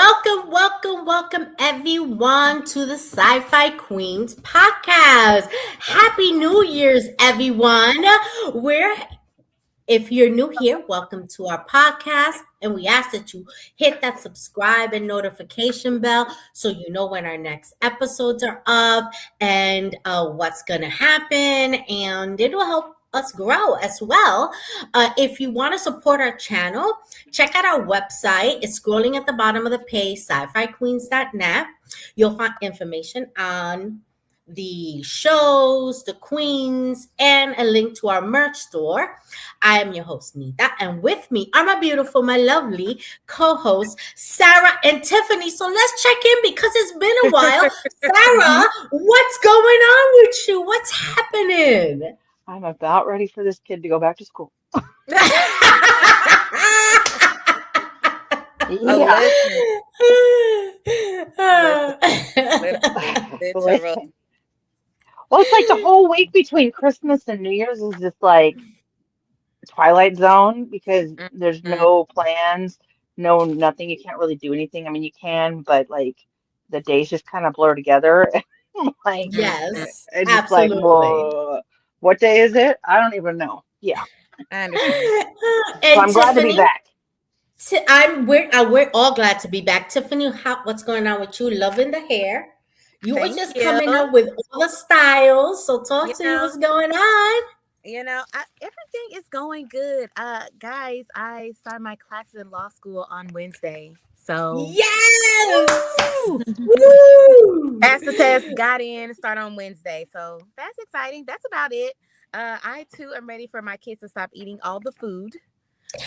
welcome everyone to the Sci-Fi Queens podcast. Happy New Year's, everyone. We're If you're new here, welcome to our podcast, and we ask that you hit that subscribe and notification bell so you know when our next episodes are up and what's going to happen, and it will help us grow as well. If you want to support our channel, check out our website. It's scrolling at the bottom of the page, sci-fi-queens.net. You'll find information on the shows, the queens, and a link to our merch store. I am your host, Nita, and with me are my beautiful, my lovely co-hosts, Sarah and Tiffany. So let's check in because it's been a while. Sarah, what's going on with you? What's happening? I'm about ready for this kid to go back to school. Yeah. Listen. Well, it's like the whole week between Christmas and New Year's is just like Twilight Zone because there's no plans, no nothing. You can't really do anything. I mean, you can, but like the days just kind of blur together. Like, Yes, it's just like, absolutely. whoa, what day is it? I don't even know. Yeah. I understand. So And I'm glad to be Tiffany, back. we're all glad to be back. Tiffany, what's going on with you? Loving the hair. You were Thank just you. coming up with all the styles, so talk You to me. know, What's going on? everything is going good. Guys, I started my classes in law school on Wednesday. So Yes. woo, Woo! passed the test, got in, start on Wednesday. So that's exciting. That's about it. I too am ready for my kids to stop eating all the food.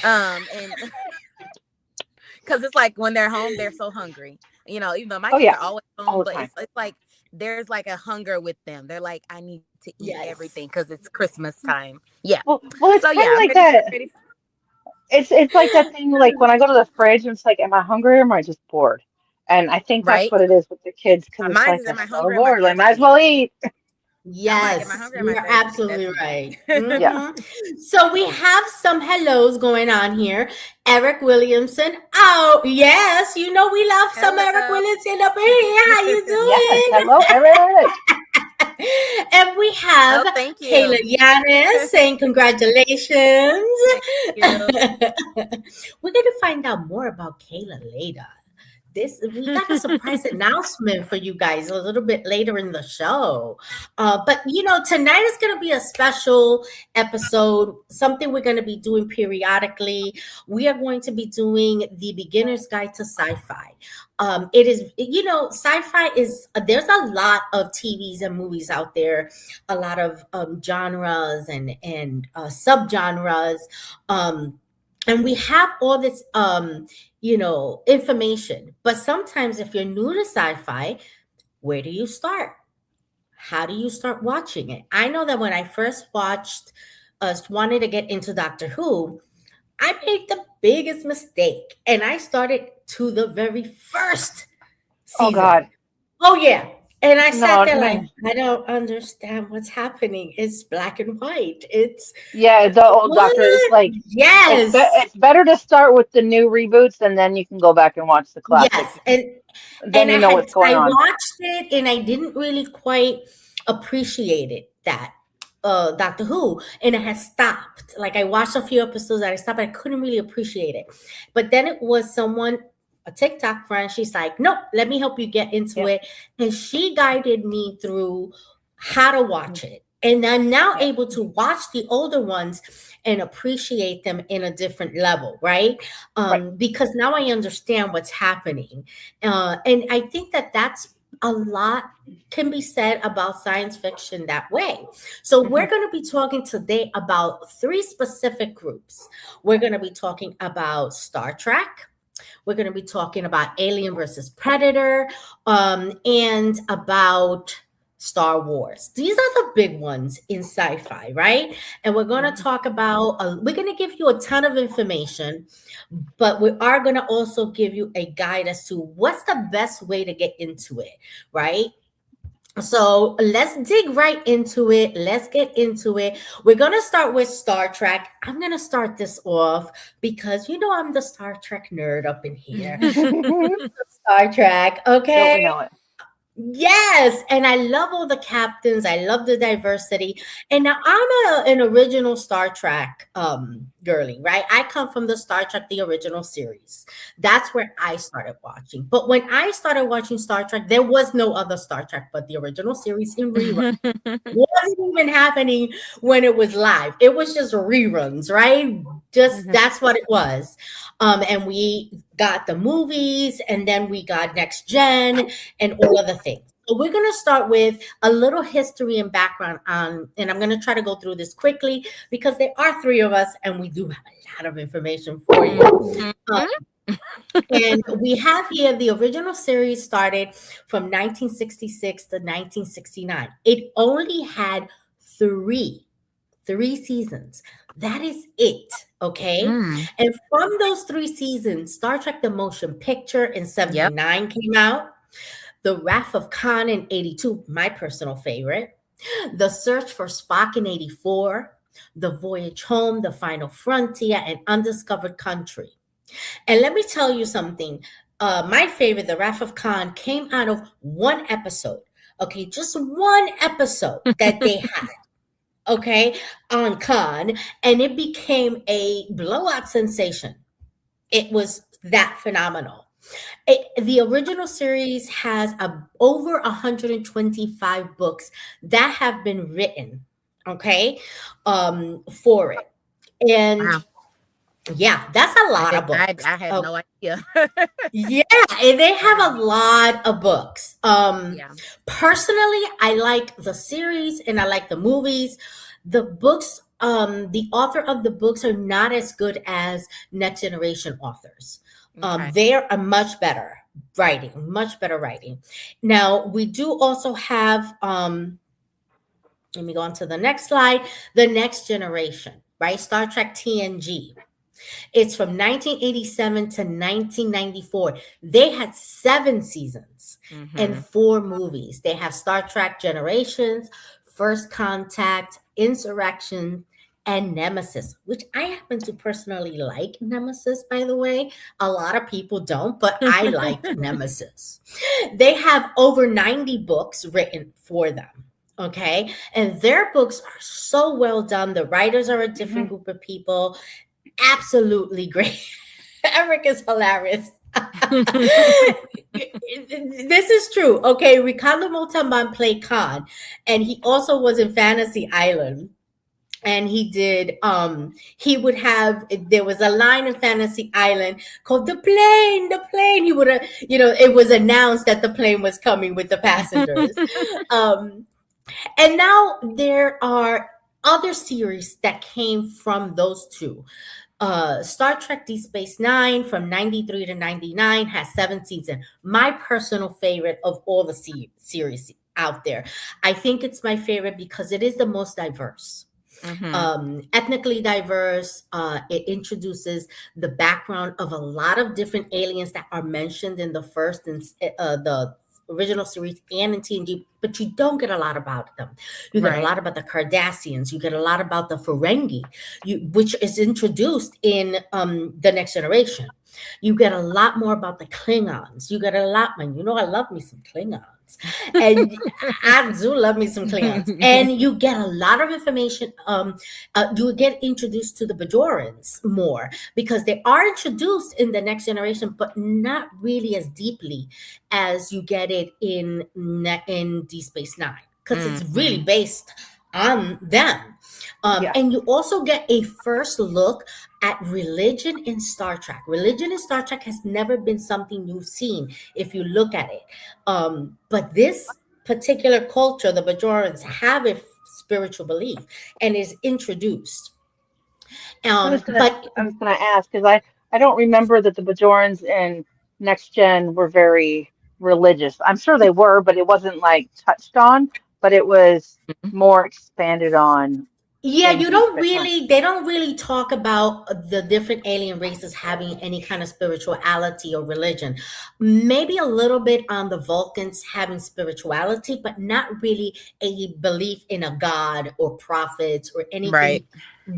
And because it's like when they're home, they're so hungry. Even though my Oh kids yeah, are always all home, the but time. it's like there's like a hunger with them. They're like, I need to eat Yes. everything because it's Christmas time. Yeah. Well, it's So kind yeah, of I'm like ready. that. Ready. It's like that thing like when I go to the fridge and it's like, am I hungry or am I just bored? And I think that's Right. what it is with the kids because it's Mine like is, they're am I so hungry or am I bored. Like, might as thirsty? well eat. I'm like, am I Yes, hungry or am I you're thirsty? That's absolutely me. right. Yeah. So we have some hellos going on here. Eric Williamson. Oh, yes. You know we love some Eric Hello. Williamson up in here. How you Yes. doing? Hello, Eric. And we have Oh, thank Kayla you. Yanis saying congratulations. Thank you. We're going to find out more about Kayla later. We got a surprise announcement for you guys a little bit later in the show. But tonight is going to be a special episode, something we're going to be doing periodically. We are going to be doing the beginner's guide to sci-fi. It is, sci-fi is, there's a lot of TVs and movies out there, a lot of genres and subgenres. And we have all this information, but sometimes if you're new to sci-fi, where do you start? How do you start watching it? I know that when I first wanted to get into Doctor Who, I made the biggest mistake and I started to the very first Oh season. God. Oh yeah. And I sat No, there like, no. I don't understand what's happening. It's black and white. It's Yeah, the old Doctor. It's what? like Yes. it's better to start with the new reboots and then you can go back and watch the classics. Yes. And Then you know what's going I on. watched it and I didn't really quite appreciate it that Doctor Who, and I had stopped. Like I watched a few episodes and I stopped. I couldn't really appreciate it. But then it was a TikTok friend, she's like, nope, let me help you get into Yep. it. And she guided me through how to watch it. And I'm now Yep. able to watch the older ones and appreciate them in a different level, right? Right. Because now I understand what's happening. And I think that that's a lot can be said about science fiction that way. So we're Mhm. going to be talking today about three specific groups. We're going to be talking about Star Trek. We're going to be talking about Alien versus Predator, and about Star Wars. These are the big ones in sci-fi, right? And we're going to Mhm. talk about, we're going to give you a ton of information, but we are going to also give you a guide as to what's the best way to get into it, right? So let's dig right into it. Let's get into it. We're going to start with Star Trek. I'm going to start this off because you know I'm the Star Trek nerd up in here. Don't Star Trek, okay? we know it? Yes, and I love all the captains. I love the diversity. And now an original Star Trek girly, right? I come from the Star Trek the original series. That's where I started watching. But when I started watching Star Trek, there was no other Star Trek but the original series in rerun. Wasn't even happening when it was live. It was just reruns, right? Just Mhm. that's what it was. And we got the movies, and then we got next gen and all of the things. So we're gonna start with a little history and background on, and I'm gonna try to go through this quickly because there are three of us, and we do have a lot of information for you. Uh, and we have here the original series started from 1966 to 1969. It only had three three seasons. That is it. Okay. Mm, And from those three seasons, Star Trek the Motion Picture in yep. 79 came out. The Wrath of Khan in 82, my personal favorite. The Search for Spock in 84. The Voyage Home, The Final Frontier, and Undiscovered Country. And let me tell you something. My favorite, The Wrath of Khan, came out of one episode. Okay, just one episode that they had, okay, on Khan, and it became a blowout sensation. It was that phenomenal. The original series has over 125 books that have been written, okay, for it. And Wow. yeah, that's a I lot did. of I books. I had no idea. Yeah, and they have a Wow. lot of books. Yeah. Personally, I like the series and I like the movies. The books, the author of the books are not as good as Next Generation authors. Okay. They are much better writing, much better writing. Now, we do also have, let me go on to the next slide, the Next Generation, right? Star Trek TNG. It's from 1987 to 1994. They had seven seasons and Mm-hmm. four movies. They have Star Trek Generations, First Contact, Insurrection, and Nemesis, which I happen to personally like Nemesis, by the way. A lot of people don't, but I like Nemesis. They have over 90 books written for them. Okay. And their books are so well done. The writers are a different Mhm. group of people. Absolutely great. Eric is hilarious. This is true. Okay, Ricardo Montalban played Khan, and he also was in Fantasy Island. And he would have, there was a line in Fantasy Island called the plane. He would have, it was announced that the plane was coming with the passengers. Um, and now there are other series that came from those two. Star Trek Deep Space Nine from 93 to 99 has seven seasons. My personal favorite of all the series out there. I think it's my favorite because it is the most diverse, Mm-hmm. ethnically diverse. It introduces the background of a lot of different aliens that are mentioned in the first and the original series and in TNG, but you don't get a lot about them. You get a Right. lot about the Cardassians. You get a lot about the Ferengi, which is introduced in the Next Generation. You get a lot more about the Klingons. You get a lot, man. You know, I love me some Klingons. And I do love me some Klingons. And you get a lot of information. You get introduced to the Bajorans more because they are introduced in the Next Generation, but not really as deeply as you get it in Deep Space Nine because it's really Mm-hmm. based on them. Yeah. And you also get a first look at religion in Star Trek. Religion in Star Trek has never been something you've seen if you look at it. But this particular culture, the Bajorans, have a spiritual belief and is introduced. But I was gonna ask because I don't remember that the Bajorans in Next Gen were very religious. I'm sure they were, but it wasn't like touched on, but it was more expanded on. Yeah, in you Deep don't Space Nine. really, they don't really talk about the different alien races having any kind of spirituality or religion. Maybe a little bit on the Vulcans having spirituality, but not really a belief in a god or prophets or Right. anything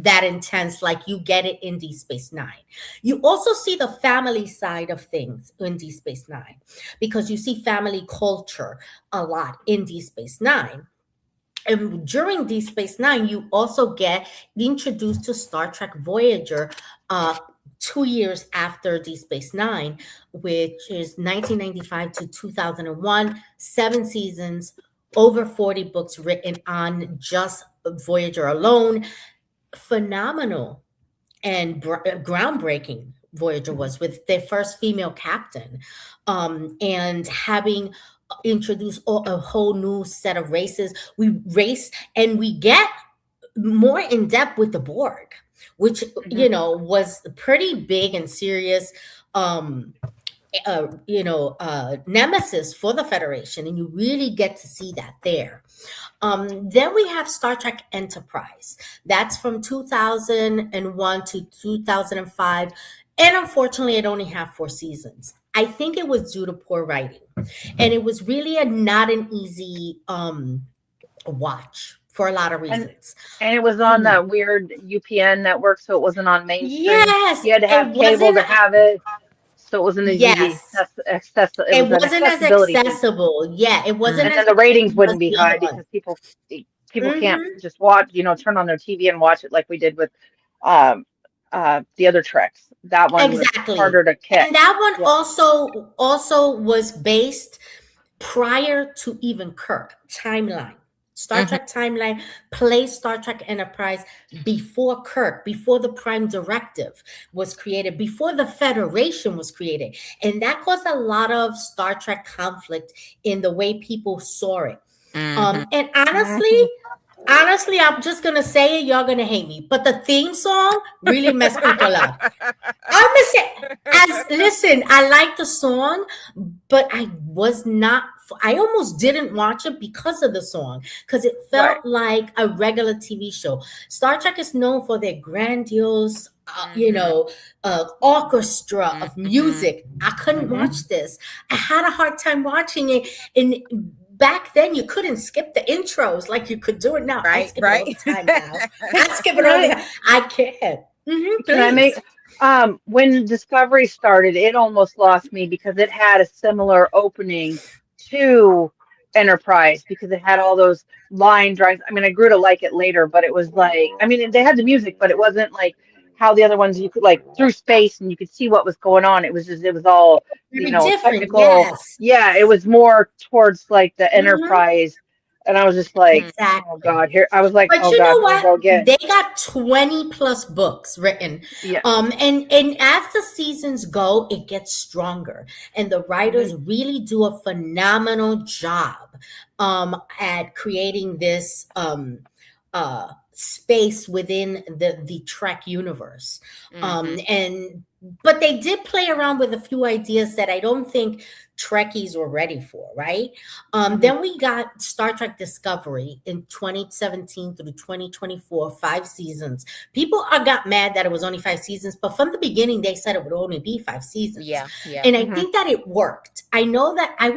that intense like you get it in Deep Space Nine. You also see the family side of things in Deep Space Nine because you see family culture a lot in Deep Space Nine. And during Deep Space Nine, you also get introduced to Star Trek Voyager 2 years after Deep Space Nine, which is 1995 to 2001, 7 seasons, over 40 books written on just Voyager alone. Phenomenal and groundbreaking Voyager Mhm. was with their first female captain, and having introduced a whole new set of races. We race and we get more in depth with the Borg, which Mhm. was pretty big and serious. Um, nemesis for the Federation, and you really get to see that there. Then we have Star Trek Enterprise. That's from 2001 to 2005. And unfortunately, it only had 4 seasons. I think it was due to poor writing. And it was really not an easy watch for a lot of And reasons. and it was on Mhm. that weird UPN network, so it wasn't on mainstream. Yes, You had to it have cable wasn't. to have it, so it wasn't as easy. Yes, It it was an wasn't as accessibility thing. accessible. Yeah, it wasn't And as then the ratings accessible as wouldn't be the high other one. because people can't Hmm. just watch, turn on their TV and watch it like we did with um the other Treks. That one was Exactly. harder to And that catch. one Yeah. also was based prior to even Kirk timeline. Star Hmm. Trek timeline plays Star Trek Enterprise before Kirk, before the Prime Directive was created, before the Federation was created. And that caused a lot of Star Trek conflict in the way people saw it. Hmm. And honestly, Mhm. I'm just gonna say it, y'all gonna hate me. But the theme song really messed people up. I'm gonna say, as listen, I like the song, but I was not. I almost didn't watch it because of the song, because it Right. felt like a regular TV show. Star Trek is known for their grandiose, Hmm. orchestra of Hmm. music. I couldn't Hmm. watch this. I had a hard time watching it, and back then you couldn't skip the intros like you could do it now. I Right, skip it all right. the time now. I skip it Can all the I time. I can't. can I make Please. when Discovery started, it almost lost me because it had a similar opening to Enterprise because it had all those line drives. I mean, I grew to like it later, but it was like, I mean, they had the music, but it wasn't like how the other ones you could like through space and you could see what was going on. It was just, it was all, Very different, technical. yes. Yeah, it was more towards like the Mhm. Enterprise. And I was just like, oh Exactly. God, here I was like, But oh you God, know here we what? go again. They got 20 plus books written. Yeah. And as the seasons go, it gets stronger. And the Hmm. writers really do a phenomenal job at creating this space within the Trek universe. Hmm. And but they did play around with a few ideas that I don't think Trekkies were ready for, right? Hmm. Then we got Star Trek Discovery in 2017 through 2024, 5 seasons. People got mad that it was only 5 seasons, but from the beginning they said it would only be 5 seasons, Yeah, yeah, and I Hmm. think that it worked. I know that I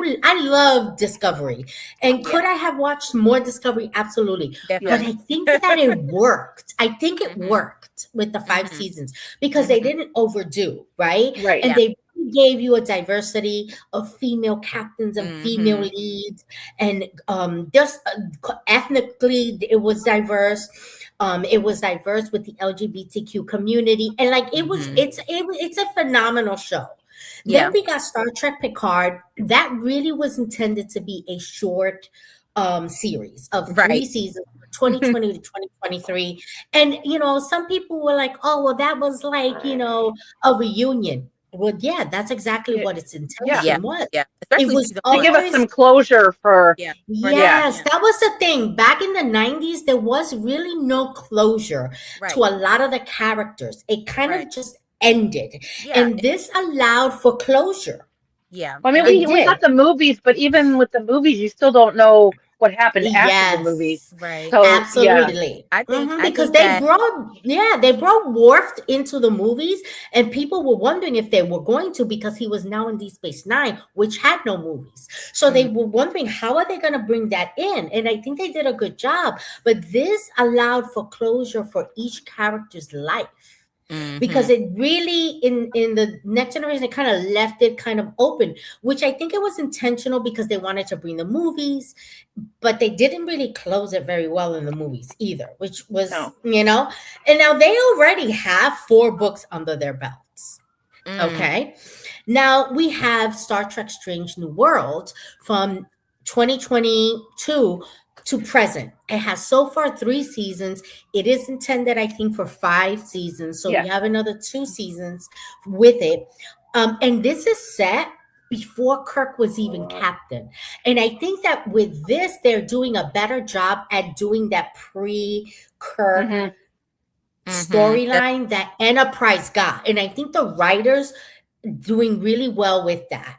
love Discovery, and yeah. could I have watched more Discovery? Absolutely, but Yes. Definitely. I think that it worked. I think it Hmm. worked with the five Hmm. seasons because they Hmm. didn't overdo, right? Right. And Yeah. they gave you a diversity of female captains and female Hmm. leads, and just ethnically it was diverse. It was diverse with the LGBTQ community, and like Hmm. it's a phenomenal show. Then Yeah. we got Star Trek Picard. That really was intended to be a short series of three Right. seasons, 2020 to 2023. And some people were like, oh, well, that was like, a reunion. Well, yeah, that's exactly Yeah. what its Yeah. Yeah. intention was. Yeah. It Especially was season To one. give us always. some closure for, Yeah. For them. yeah. Yes, Yeah. that was the thing. Back in the 90s, there was really no closure to Right. a lot of the characters. It kind Right. of just ended. Yeah. And this allowed for closure. Yeah. Well, I And mean, I It we did. got the movies, but even with the movies, you still don't know. what happened after the movies. Yes, Right. So yeah. absolutely. I Because think that they brought Worf into the movies, and people were wondering if they were going to, because he was now in Deep Space Nine, which had no movies. So they mm, were wondering, how are they going to bring that in? And I think they did a good job. But this allowed for closure for each character's life, because mhm. it really, in the next generation, it kind of left it kind of open, which I think it was intentional because they wanted to bring the movies, but they didn't really close it very well in the movies either, which was, No. and now they already have 4 books under their belts. Mm, Okay. Now we have Star Trek Strange New World from 2022 to present. It has so far 3 seasons. It is intended, I think, for 5 seasons. So we Yeah. have another 2 seasons with it. And this is set before Kirk was even captain. And I think that with this, they're doing a better job at doing that pre Kirk Hmm. mhm. storyline that Enterprise got. And I think the writers doing really well with that,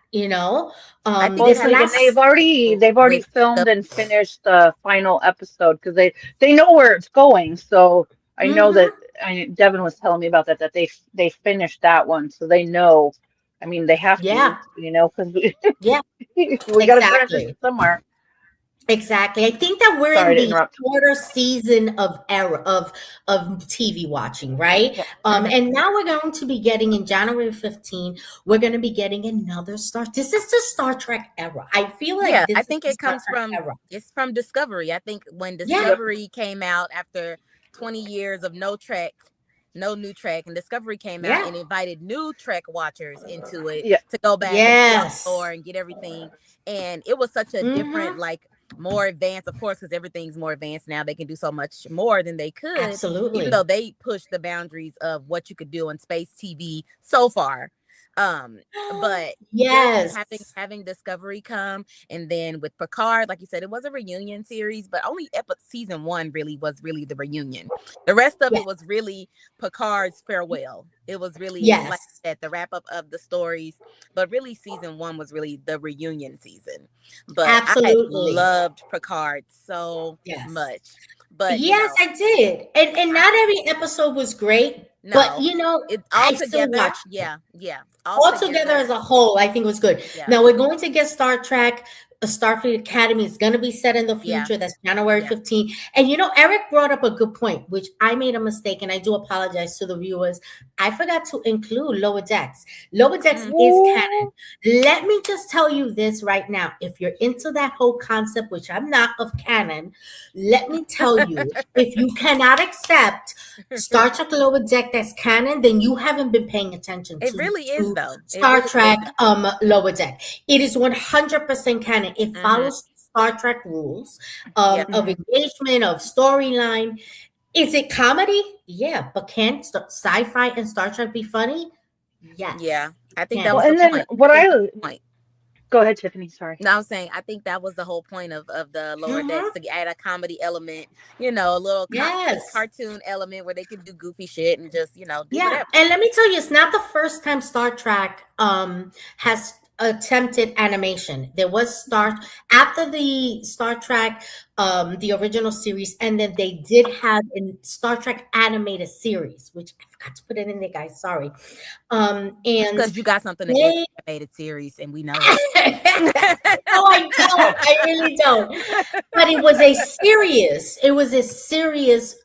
I think Well, it it's this has like, a and lot last, they've already with filmed the and finished the final episode because they know where it's going. So I know that hmm Devin was telling me about that they finished that one, so they know. I mean, they have to, yeah, because yeah, we got to transition exactly. somewhere. Exactly. I think that we're in Sorry to the interrupt. shorter season of era of TV watching, right? Yeah. mhm. And now we're going to be getting, in January 15, we're going to be getting another Star. This is the Star Trek era. I feel Yeah, like this I is think the it Star comes Trek from era. it's from Discovery. I think when Yeah, Yep. Discovery came out after 20 years of no new Trek, and Discovery came out yeah, and invited new Trek watchers into it Yeah. to go back and tell the yes. lore and get everything. And it was such a different, hmm like more advanced, of course, because everything's more advanced now. They can do so much more than they could, even though Absolutely. they pushed the boundaries of what you could do on space TV so far. Um, but just Yes, having Discovery come, and then with Picard, like you said, it was a reunion series, but only season one really was really the reunion. The rest of yes, it was really Picard's farewell. It was really, like yes, I said, the wrap up of the stories, but really season one was really the reunion season. But I absolutely. loved Picard so Yes. much. But Yes, I did. And I not every episode was great, but no, it all I still together, watched it. yeah, yeah, all All together together, as a whole, I think was good. yeah, Now we're going to get Star Trek, a Starfleet Academy is going to be set in the yeah, future. That's January yeah. 15th. And Eric brought up a good point, which I made a mistake, and I do apologize to the viewers. I forgot to include Lower Decks. Lower Decks Mm, is canon. Ooh. Let me just tell you this right now. If you're into that whole concept, which I'm not, of canon, let me tell you, if you cannot accept Star Trek Lower Deck that's canon, then you haven't been paying attention it really is to though. It Star really is. Trek Lower Deck. It is 100% canon. It Hmm. follows Star Trek rules Yeah, of Hmm. engagement, of storyline. Is it comedy? Yeah, but can sci-fi and Star Trek be funny? yeah. Yes, I it think that can. Well, was the and then point. I what think I that was the point. go ahead, Tiffany. Sorry. No, I was saying I think that was the whole point of the lower decks, Mhm. to add a comedy element, a little Yes. cartoon element where they can do goofy shit and just do Yeah, whatever. and let me tell you, it's not the first time Star Trek has attempted animation. There was after the Star Trek the original series, and then they did have a Star Trek animated series, which I forgot to put it in there, guys. Sorry. It's And because you got something against they animated series, and we know it. no, I don't. I really don't. But it was a serious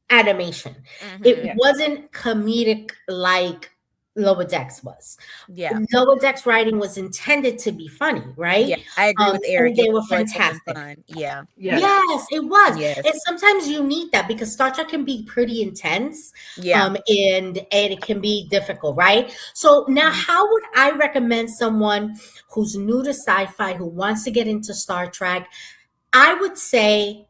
animation. It Hmm. Yeah. wasn't comedic like Lower Decks was. Yeah, Lower Decks writing was intended to be funny, right? yeah, I agree with Eric. And It they was were joyful and fantastic. fun. Yeah, Yes. yeah, Yes, it was. And yes, sometimes you need that because Star Trek can be pretty intense, yeah. and it can be difficult, right? So now, Mhm. how would I recommend someone who's new to sci-fi, who wants to get into Star Trek? I would say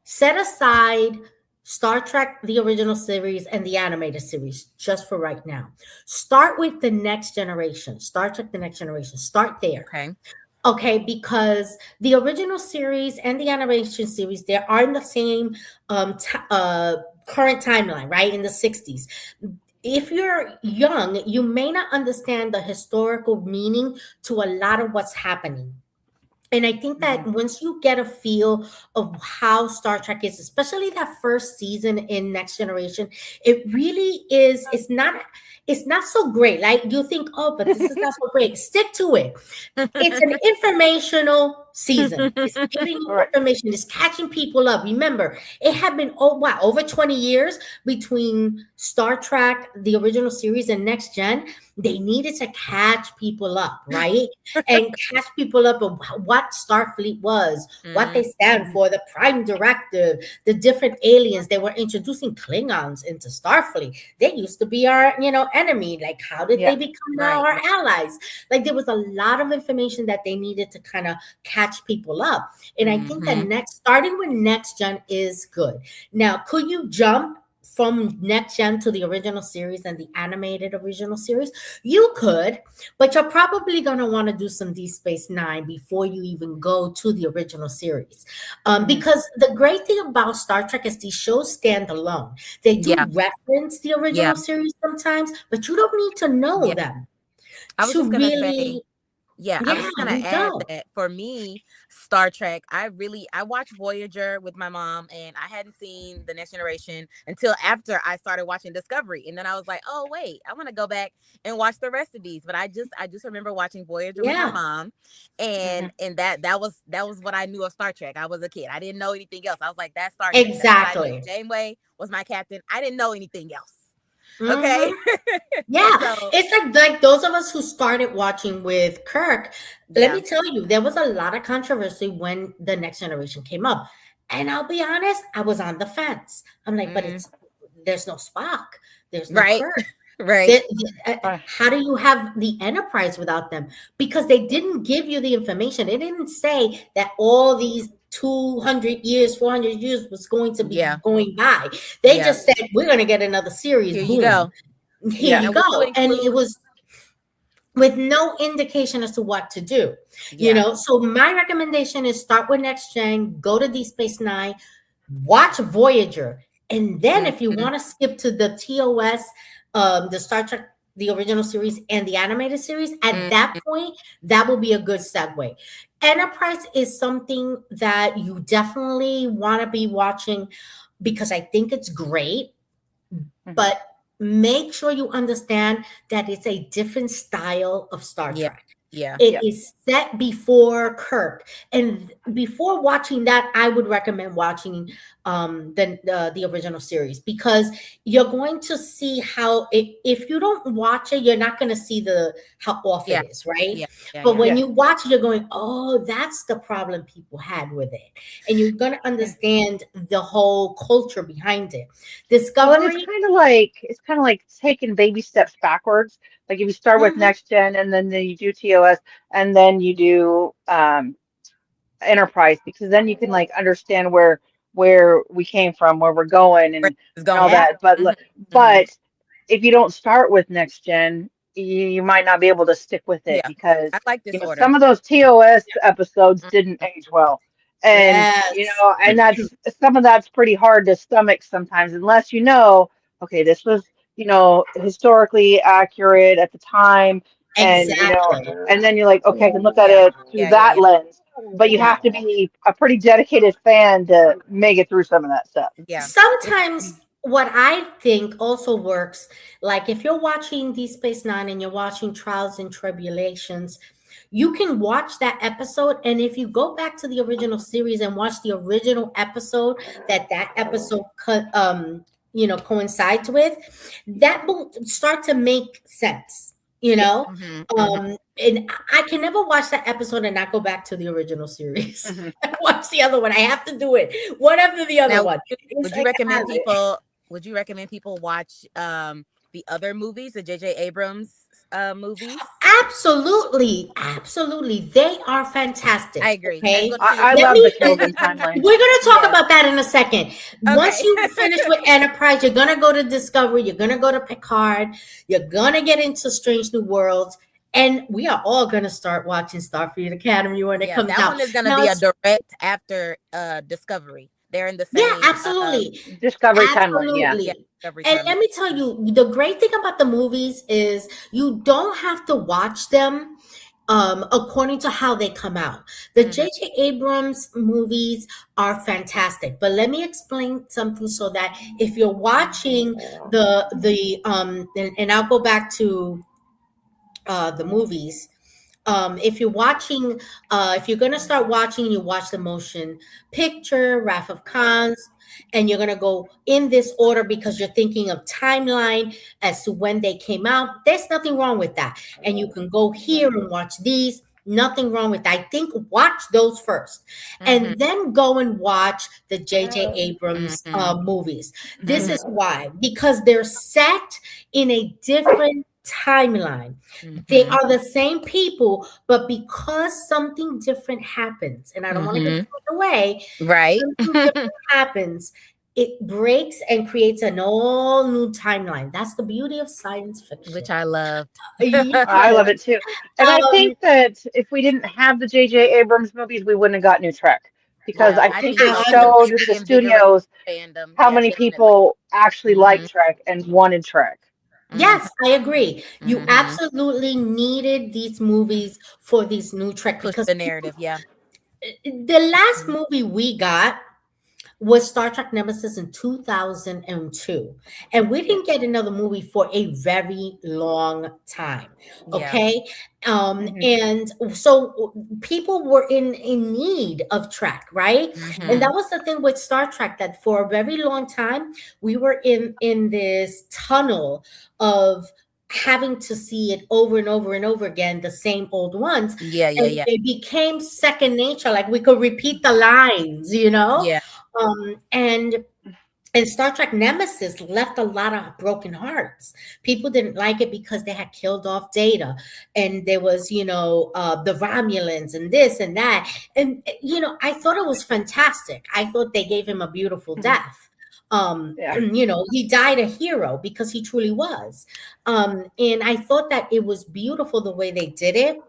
set aside Star Trek, the original series, and the animated series just for right now. Start with the next generation, Star Trek, the next generation. Start there. Okay, Okay, because the original series and the animation series, they are in the same current timeline, right? In the 60s. If you're young, you may not understand the historical meaning to a lot of what's happening. And I think that Hmm. once you get a feel of how Star Trek is, especially that first season in Next Generation, it really is. It's not so great. Like you think, oh, but this is not so great. Stick to it. It's an informational season. It's giving you Right. information. It's catching people up. Remember, it had been over 20 years between Star Trek, the original series, and Next Gen. They needed to catch people up, right? And catch people up of what Starfleet was, what Mm, they stand Mhm. for, the Prime Directive, the different aliens. They were introducing Klingons into Starfleet. They used to be our, enemy. Like, how did they Yeah. become now right. our allies? Like there was a lot of information that they needed to kind of catch people up. And I think that Hmm. starting with Next Gen is good. Now, could you jump from Next Gen to the original series and the animated original series? You could, but you're probably going to want to do some Deep Space Nine before you even go to the original series. Hmm. Because the great thing about Star Trek is these shows stand alone. They Yeah. do reference the Yeah. original series sometimes, but you don't need to know Yeah. them I was to just gonna say, really. yeah, I was Yeah, just gonna you add don't. that for me, Star Trek, I watched Voyager with my mom, and I hadn't seen the Next Generation until after I started watching Discovery. And then I was like, oh wait, I want to go back and watch the rest of these. But I just remember watching Voyager with my Yeah, mom, Hmm. and that was what I knew of Star Trek. I was a kid. I didn't know anything else. I was like, that's Star Trek. That's what I knew. exactly. Janeway was my captain. I didn't know anything else. Okay. Hmm. Yeah, So it's like those of us who started watching with Kirk. Let yeah. me tell you, there was a lot of controversy when the Next Generation came up, and I'll be honest, I was on the fence. I'm like, but Mm, it's there's no Spock, there's no right. Kirk. Right. How do you have the Enterprise without them? Because they didn't give you the information. They didn't say that all these 200 years, 400 years was going to be Yeah. going by. They Yeah. just said, we're going to get another series. Here you Boom. go. Here Yeah. you And would you go. And it include? was with no indication as to what to do. Yeah. So my recommendation is start with Next Gen, go to Deep Space Nine, watch Voyager, and then if you Mhm. want to skip to the TOS, the Star Trek, the original series, and the animated series, at that Mhm. point, that will be a good segue. Enterprise is something that you definitely want to be watching because I think it's great, Hmm. but make sure you understand that it's a different style of Star Yeah. Trek. Yeah. It Yeah. is set before Kirk, and before watching that, I would recommend watching the original series because you're going to see how if you don't watch it, you're not going to see the how off it Yeah. is, right? Yeah. Yeah. But Yeah. when Yeah. you watch it, you're going, oh, that's the problem people had with it, and you're going to Yeah. understand the whole culture behind it. Well, and it's Discovery. kind of like taking baby steps backwards. Like if you start with Mhm. next gen and then you do TOS and then you do enterprise because then you can like understand where we came from, where we're going Where it's and all going. Yeah, that. But Hmm. Hmm. but if you don't start with next gen, you might not be able to stick with it Yeah. because I like this order. some of those TOS episodes didn't Mhm. age well. And yes. and that's some of that's pretty hard to stomach sometimes unless okay, this was, historically accurate at the time and Exactly. and then you're like, okay, I can look at Yeah. it through Yeah. Yeah. that Yeah. lens. But you Yeah. have to be a pretty dedicated fan to make it through some of that stuff. Yeah. It, Sometimes what I think also works, like if you're watching Deep Space Nine and you're watching Trials and Tribulations, you can watch that episode. And if you go back to the original series and watch the original episode that episode coincides with, that will start to make sense, you yeah. know? Hmm. Hmm. And I can never watch that episode and not go back to the original series. Mhm. I watch the other one. I have to do it one after the other Now, one. It's would you like a recommend habit. people? Would you recommend people watch the other movies, the J.J. Abrams movies? Absolutely, absolutely. They are fantastic. I agree. I was Okay. going to say, would I you Let love the me. recommend? Kelvin timeline. We're gonna talk Yeah. about that in a second. Once Okay. you finish with Enterprise, you're gonna go to Discovery. You're gonna go to Picard. You're gonna get into Strange New Worlds, and we are all gonna start watching Starfleet Academy when it Yes, comes that out. one is going to Now, be a it's direct after Discovery. They're in the yeah, same absolutely. Discovery timeline, yeah. yeah, Absolutely. Discovery And timeline. let me tell you, the great thing about the movies is you don't have to watch them according to how they come out. The Mhm. J.J. Abrams movies are fantastic, but let me explain something so that if you're watching and I'll go back to the movies. If you're watching, if you're gonna start watching, you watch the motion picture, Wrath of Khans, and you're gonna go in this order because you're thinking of timeline as to when they came out. There's nothing wrong with that, and you can go here and watch these. Nothing wrong with that. I think watch those first, Mhm. and then go and watch the J.J. Abrams Mhm. movies. This Mhm. is why, because they're set in a different timeline. They Mhm. are the same people, but because something different happens, and I don't want to give Mhm. too much away, Right. something different happens, it breaks and creates an all new timeline. That's the beauty of science fiction. Which I loved. Yes. I love it too. And I Um, think that if we didn't have the J.J. Abrams movies, we wouldn't have got New Trek because Yeah, I I think think it so too. showed It the reinvigorated studios fandom. how Yeah, many definitely. people actually Mhm. liked Trek and wanted Trek. Mhm. yes, I agree. You Mhm. absolutely needed these movies for these new Trek Push because the narrative. Yeah. the last Mhm. movie we got was Star Trek Nemesis in 2002. And we Yeah. didn't get another movie for a very long time. Yeah. Okay. Hmm. And so people were in need of Trek, right? And that Mhm. was the thing with Star Trek, that for a very long time we were in this tunnel of having to see it over and over and over again, the same old ones. Yeah. Yeah. And Yeah. it became second nature, like we could repeat the lines, you know. Yeah. And Star Trek Nemesis left a lot of broken hearts. People didn't like it because they had killed off Data, and there was, the Romulans and this and that. And I thought it was fantastic. I thought they gave him a beautiful death. Yeah. He died a hero because he truly was. And I thought that it was beautiful the way they did it.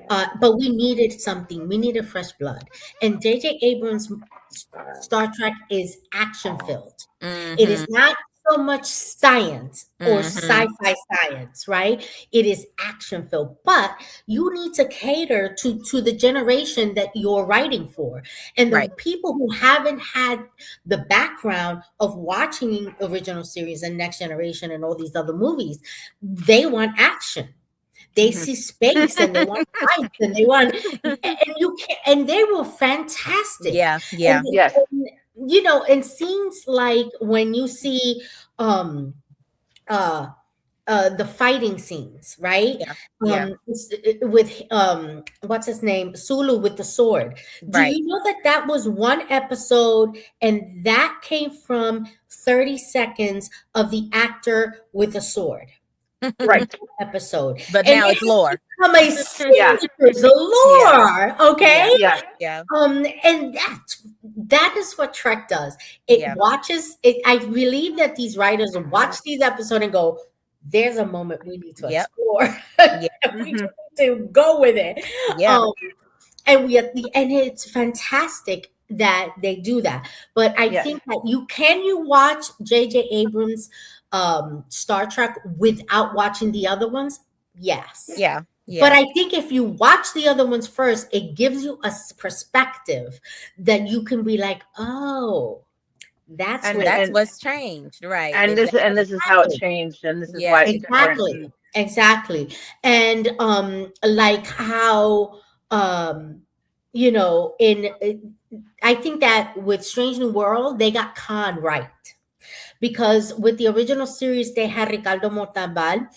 But we needed something. We needed fresh blood. And J.J. Abrams' Star Trek is action filled. It is Mhm. not so much science or Mhm. sci-fi science, right? It is action filled. But you need to cater to the generation that you're writing for. And the Right. people who haven't had the background of watching original series and Next Generation and all these other movies, they want action. They Hmm. see space and they want fights and they want, and you can, and they were fantastic. Yeah. And, Yeah. Yes. and scenes like when you see um uh the fighting scenes, right? Yeah. Yeah. With what's his name, Sulu with the sword. Do Right. you know that that was one episode, and that came from 30 seconds of the actor with a sword? It was Right. one episode, But and now it it's has lore. become a Yeah. sinister's Yeah. lore. Okay. Yeah. Yeah. Yeah. And that is what Trek does. It Yeah. watches it. I believe that these writers will watch these episodes and go, "There's a moment we need to Yep. explore. Yeah. We Hmm. just need to go with it." Yeah. Um, and it's fantastic that they do that. But I Yes. think that you watch J.J. Abrams Star Trek without watching the other ones? Yes. Yeah. But Yeah. I think if you watch the other ones first, it gives you a perspective that you can be like, oh, that's And where That's and what's changed. Right. and Exactly. this is how it exactly, changed, and this is why Yeah. it's different. exactly, And exactly. And like how in I think that with Strange New World, they got Khan right. Because with the original series, they had Ricardo Montalban,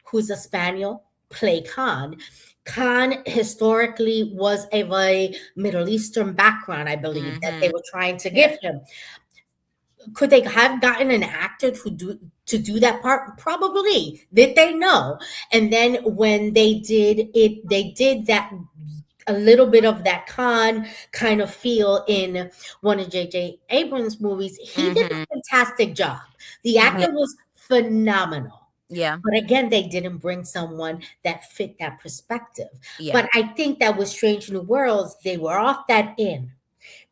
who's a Spaniel, play Khan. Khan historically was a very Middle Eastern background, I believe, that they Mhm. were trying to yes. give him. Could they have gotten an actor to do that part? Probably. Did they? know? And then when they did it, they did that a little bit of that Khan kind of feel in one of J.J. Abrams' movies. He did Mhm. a fantastic job. The Hmm. Yeah. actor was phenomenal. Yeah. But again, they didn't bring someone that fit that perspective. Yeah. But I think that with Strange New Worlds, they were off that in.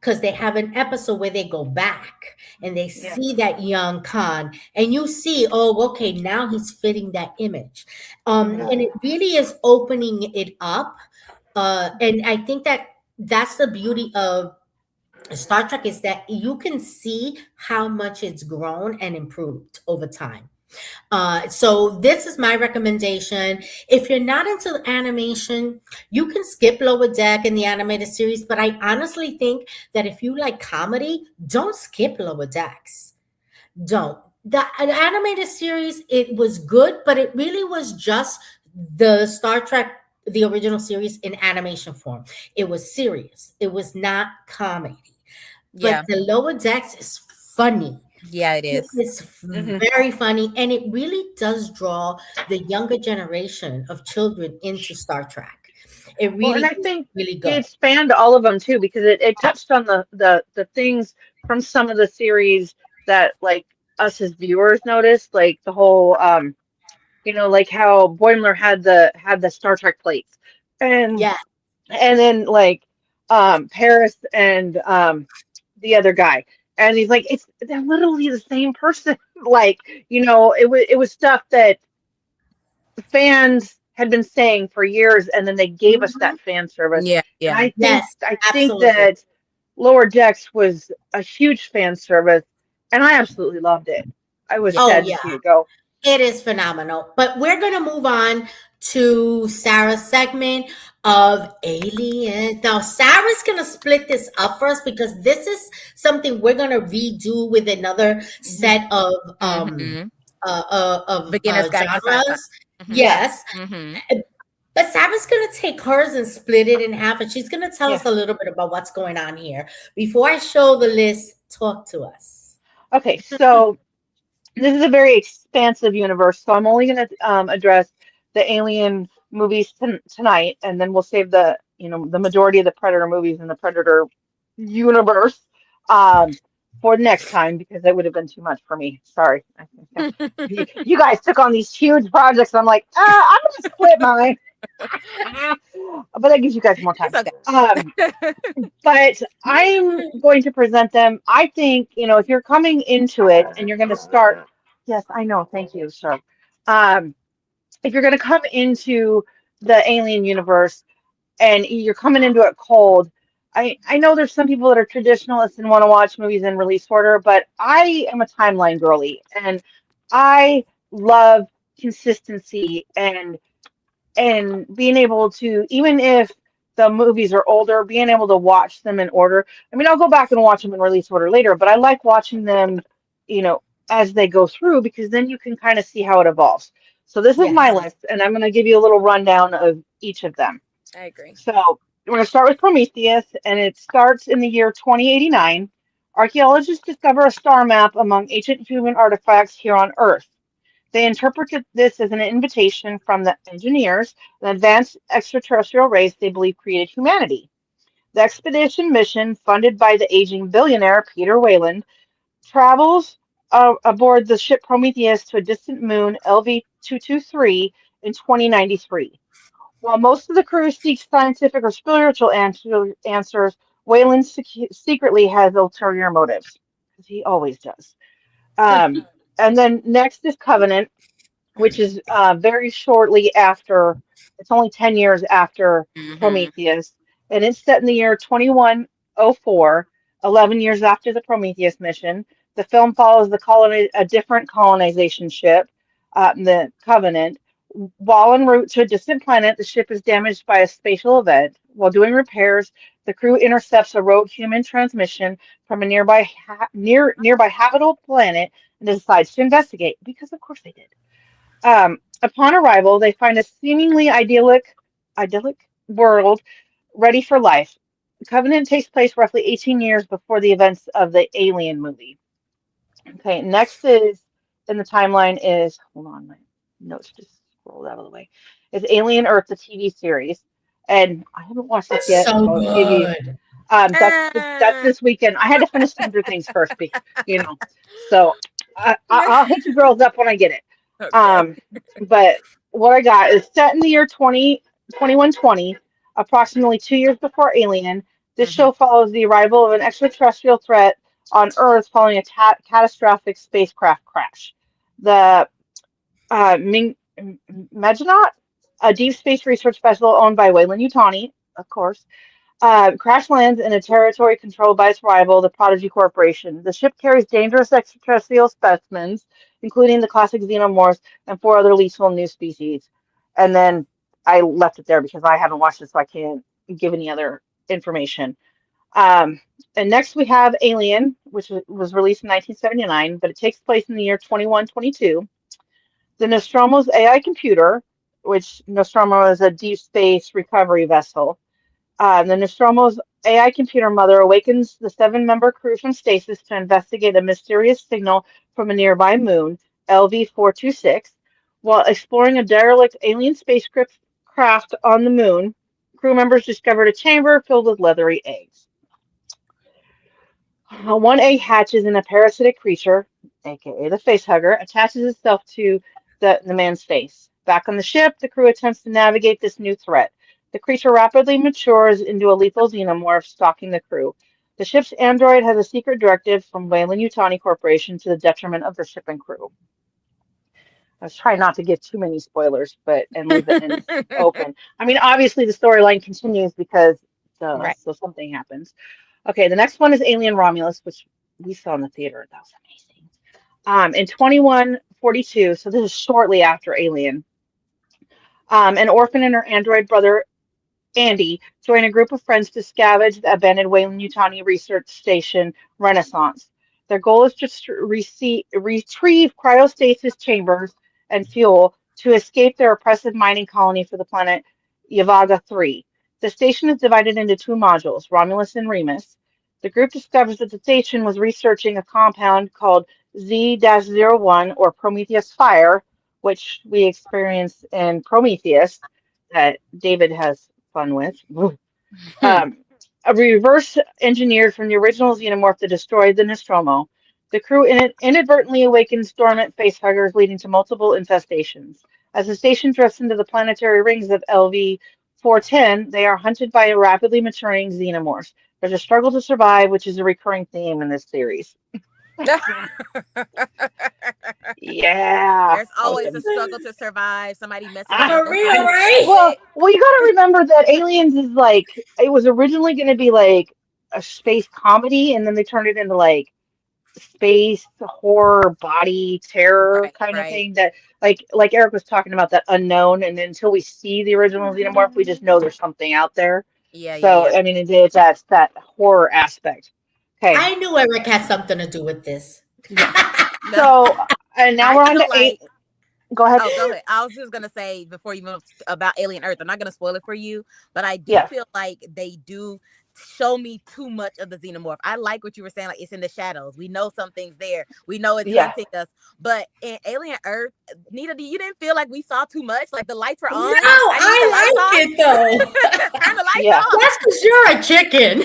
because they have an episode where they go back and they Yeah. see that young Khan, and you see, oh, okay, now he's fitting that image. Mhm. And it really is opening it up. And I think that that's the beauty of Star Trek, is that you can see how much it's grown and improved over time. So this is my recommendation. If you're not into animation, you can skip Lower Deck in the animated series. But I honestly think that if you like comedy, don't skip Lower Decks. Don't. The animated series, it was good, but it really was just the Star Trek, the original series in animation form. It was serious. It was not comedy. But Yeah. the Lower Decks is funny. Yeah, it It is. is Mhm. very funny, and it really does draw the younger generation of children into Star Trek. It Well, and really I is think really it good. spanned all of them too, because it touched on the things from some of the series that like us as viewers noticed, like the whole like how Boimler had the Star Trek plates, and Yeah. then like Paris and the other guy, and he's like, they're literally the same person. Like, it was stuff that fans had been saying for years, and then they gave us Mhm. that fan service. Yeah, And yeah. Yes, I think absolutely. that Lower Decks was a huge fan service, and I absolutely loved it. I was Yeah. Oh, sad to yeah. see it go. It is phenomenal. But we're going to move on to Sarah's segment of aliens. Now, Sarah's going to split this up for us because this is something we're going to redo with another Hmm. set of Mm-hmm. Beginner's Guide to Sci-Fi. genres. Mm-hmm. Yeah, Yes. Mm-hmm. But Sarah's going to take hers and split it in half, and she's going to tell yeah. us a little bit about what's going on here. Before I show the list, talk to us. Okay, so this is a very expansive universe, so I'm only going to address the Alien movies tonight, and then we'll save the majority of the Predator movies in the Predator universe um, for next time because it would have been too much for me. Sorry, you guys took on these huge projects. I'm like, I'm going to split mine, but that gives you guys more It's time. okay. But I'm going to present them. I think, if you're coming into it and you're going to start, yes, I know, thank you, sir. Um, if you're going to come into the alien universe and you're coming into it cold, I know there's some people that are traditionalists and want to watch movies in release order, but I am a timeline girly and I love consistency and being able to, even if the movies are older, being able to watch them in order. I mean, I'll go back and watch them in release order later, but I like watching them, you know, as they go through because then you can kind of see how it evolves. So this is my Yes. list, and I'm going to give you a little rundown of each of them. I agree. So we're going to start with Prometheus, and it starts in the year 2089. Archaeologists discover a star map among ancient human artifacts here on Earth. They interpreted this as an invitation from the engineers, an advanced extraterrestrial race they believe created humanity. The expedition mission, funded by the aging billionaire Peter Weyland, travels aboard the ship Prometheus to a distant moon, LV-223, in 2093. While most of the crew seeks scientific or spiritual answers, Weyland secretly has ulterior motives, because he always does. Um, and then next is Covenant, which is very shortly after, it's only 10 years after Mm-hmm. Prometheus, and it's set in the year 2104, 11 years after the Prometheus mission. The film follows a different colonization ship, the Covenant. While en route to a distant planet, the ship is damaged by a spatial event. While doing repairs, the crew intercepts a rogue human transmission from a nearby habitable planet and decides to investigate because, of course, they did. Upon arrival, they find a seemingly idyllic world ready for life. Covenant takes place roughly 18 years before the events of the Alien movie. Okay, next is in the timeline is, hold on, my notes just scrolled out of the way. Is Alien Earth, the TV series, and I haven't watched this That's yet, so so I'll give you. good. That's Ah, this weekend. I had to finish Stranger Things first, you know. So I'll hit you girls up when I get it. okay. Um, but what I got is set in the year 2120, approximately 2 years before Alien. This Hmm. show follows the arrival of an extraterrestrial threat on Earth following a catastrophic spacecraft crash. The Ming Maginot, a deep space research vessel owned by Weyland Yutani, of course, crash lands in a territory controlled by its rival, the Prodigy Corporation. The ship carries dangerous extraterrestrial specimens, including the classic xenomorphs and four other lethal new species. And then I left it there because I haven't watched it, so I can't give any other information. Um, and next we have Alien, which was released in 1979, but it takes place in the year 2122. The Nostromo's AI computer, which Nostromo is a deep space recovery vessel. The Nostromo's AI computer mother awakens the seven-member crew from stasis to investigate a mysterious signal from a nearby moon, LV-426. While exploring a derelict alien spacecraft craft on the moon, crew members discovered a chamber filled with leathery eggs. One egg hatches and a parasitic creature, aka the facehugger, attaches itself to the man's face. Back on the ship, the crew attempts to navigate this new threat. The creature rapidly matures into a lethal xenomorph, stalking the crew. The ship's android has a secret directive from Weyland Yutani Corporation to the detriment of the ship and crew. I was trying not to give too many spoilers, but and leave the ends open. I mean, obviously the storyline continues because Right. so something happens. Okay, the next one is Alien Romulus, which we saw in the theater. That was amazing. In 2142, so this is shortly after Alien, an orphan and her android brother Andy join a group of friends to scavenge the abandoned Weyland-Yutani research station Renaissance. Their goal is to retrieve cryostasis chambers and fuel to escape their oppressive mining colony for the planet Yavaga 3. The station is divided into two modules, Romulus and Remus. The group discovers that the station was researching a compound called Z-01 or Prometheus Fire, which we experience in Prometheus that David has fun with. Um, a reverse engineered from the original xenomorph that destroyed the Nostromo. The crew inadvertently awakens dormant facehuggers, leading to multiple infestations. As the station drifts into the planetary rings of LV 410, they are hunted by a rapidly maturing xenomorph. There's a struggle to survive, which is a recurring theme in this series. Yeah, There's that was always a good. struggle to survive. Somebody messes up I, the For real, recipe real right? quick. well, you got to remember that Aliens is like it was originally going to be like a space comedy, and then they turned it into like space horror, body terror Right, kind of right. thing. That like Eric was talking about that unknown, and until we see the original xenomorph, we just know there's something out there. Yeah, yeah, So yeah. I mean, it's that horror aspect. Okay, I knew Eric had something to do with this. yeah. No, So and now I we're on feel to eight. like Go ahead. oh, go ahead. I was just gonna say before you move about Alien Earth, I'm not gonna spoil it for you, but I do Yes. feel like they do show me too much of the xenomorph. I like what you were saying, like it's in the shadows. We know something's there. We know it's Yeah. hunting us. But in Alien Earth, Nita, you didn't feel like we saw too much? Like the lights were No, on. I need the lights I like it though. on. Turn the lights Yeah. off. That's because you're a chicken.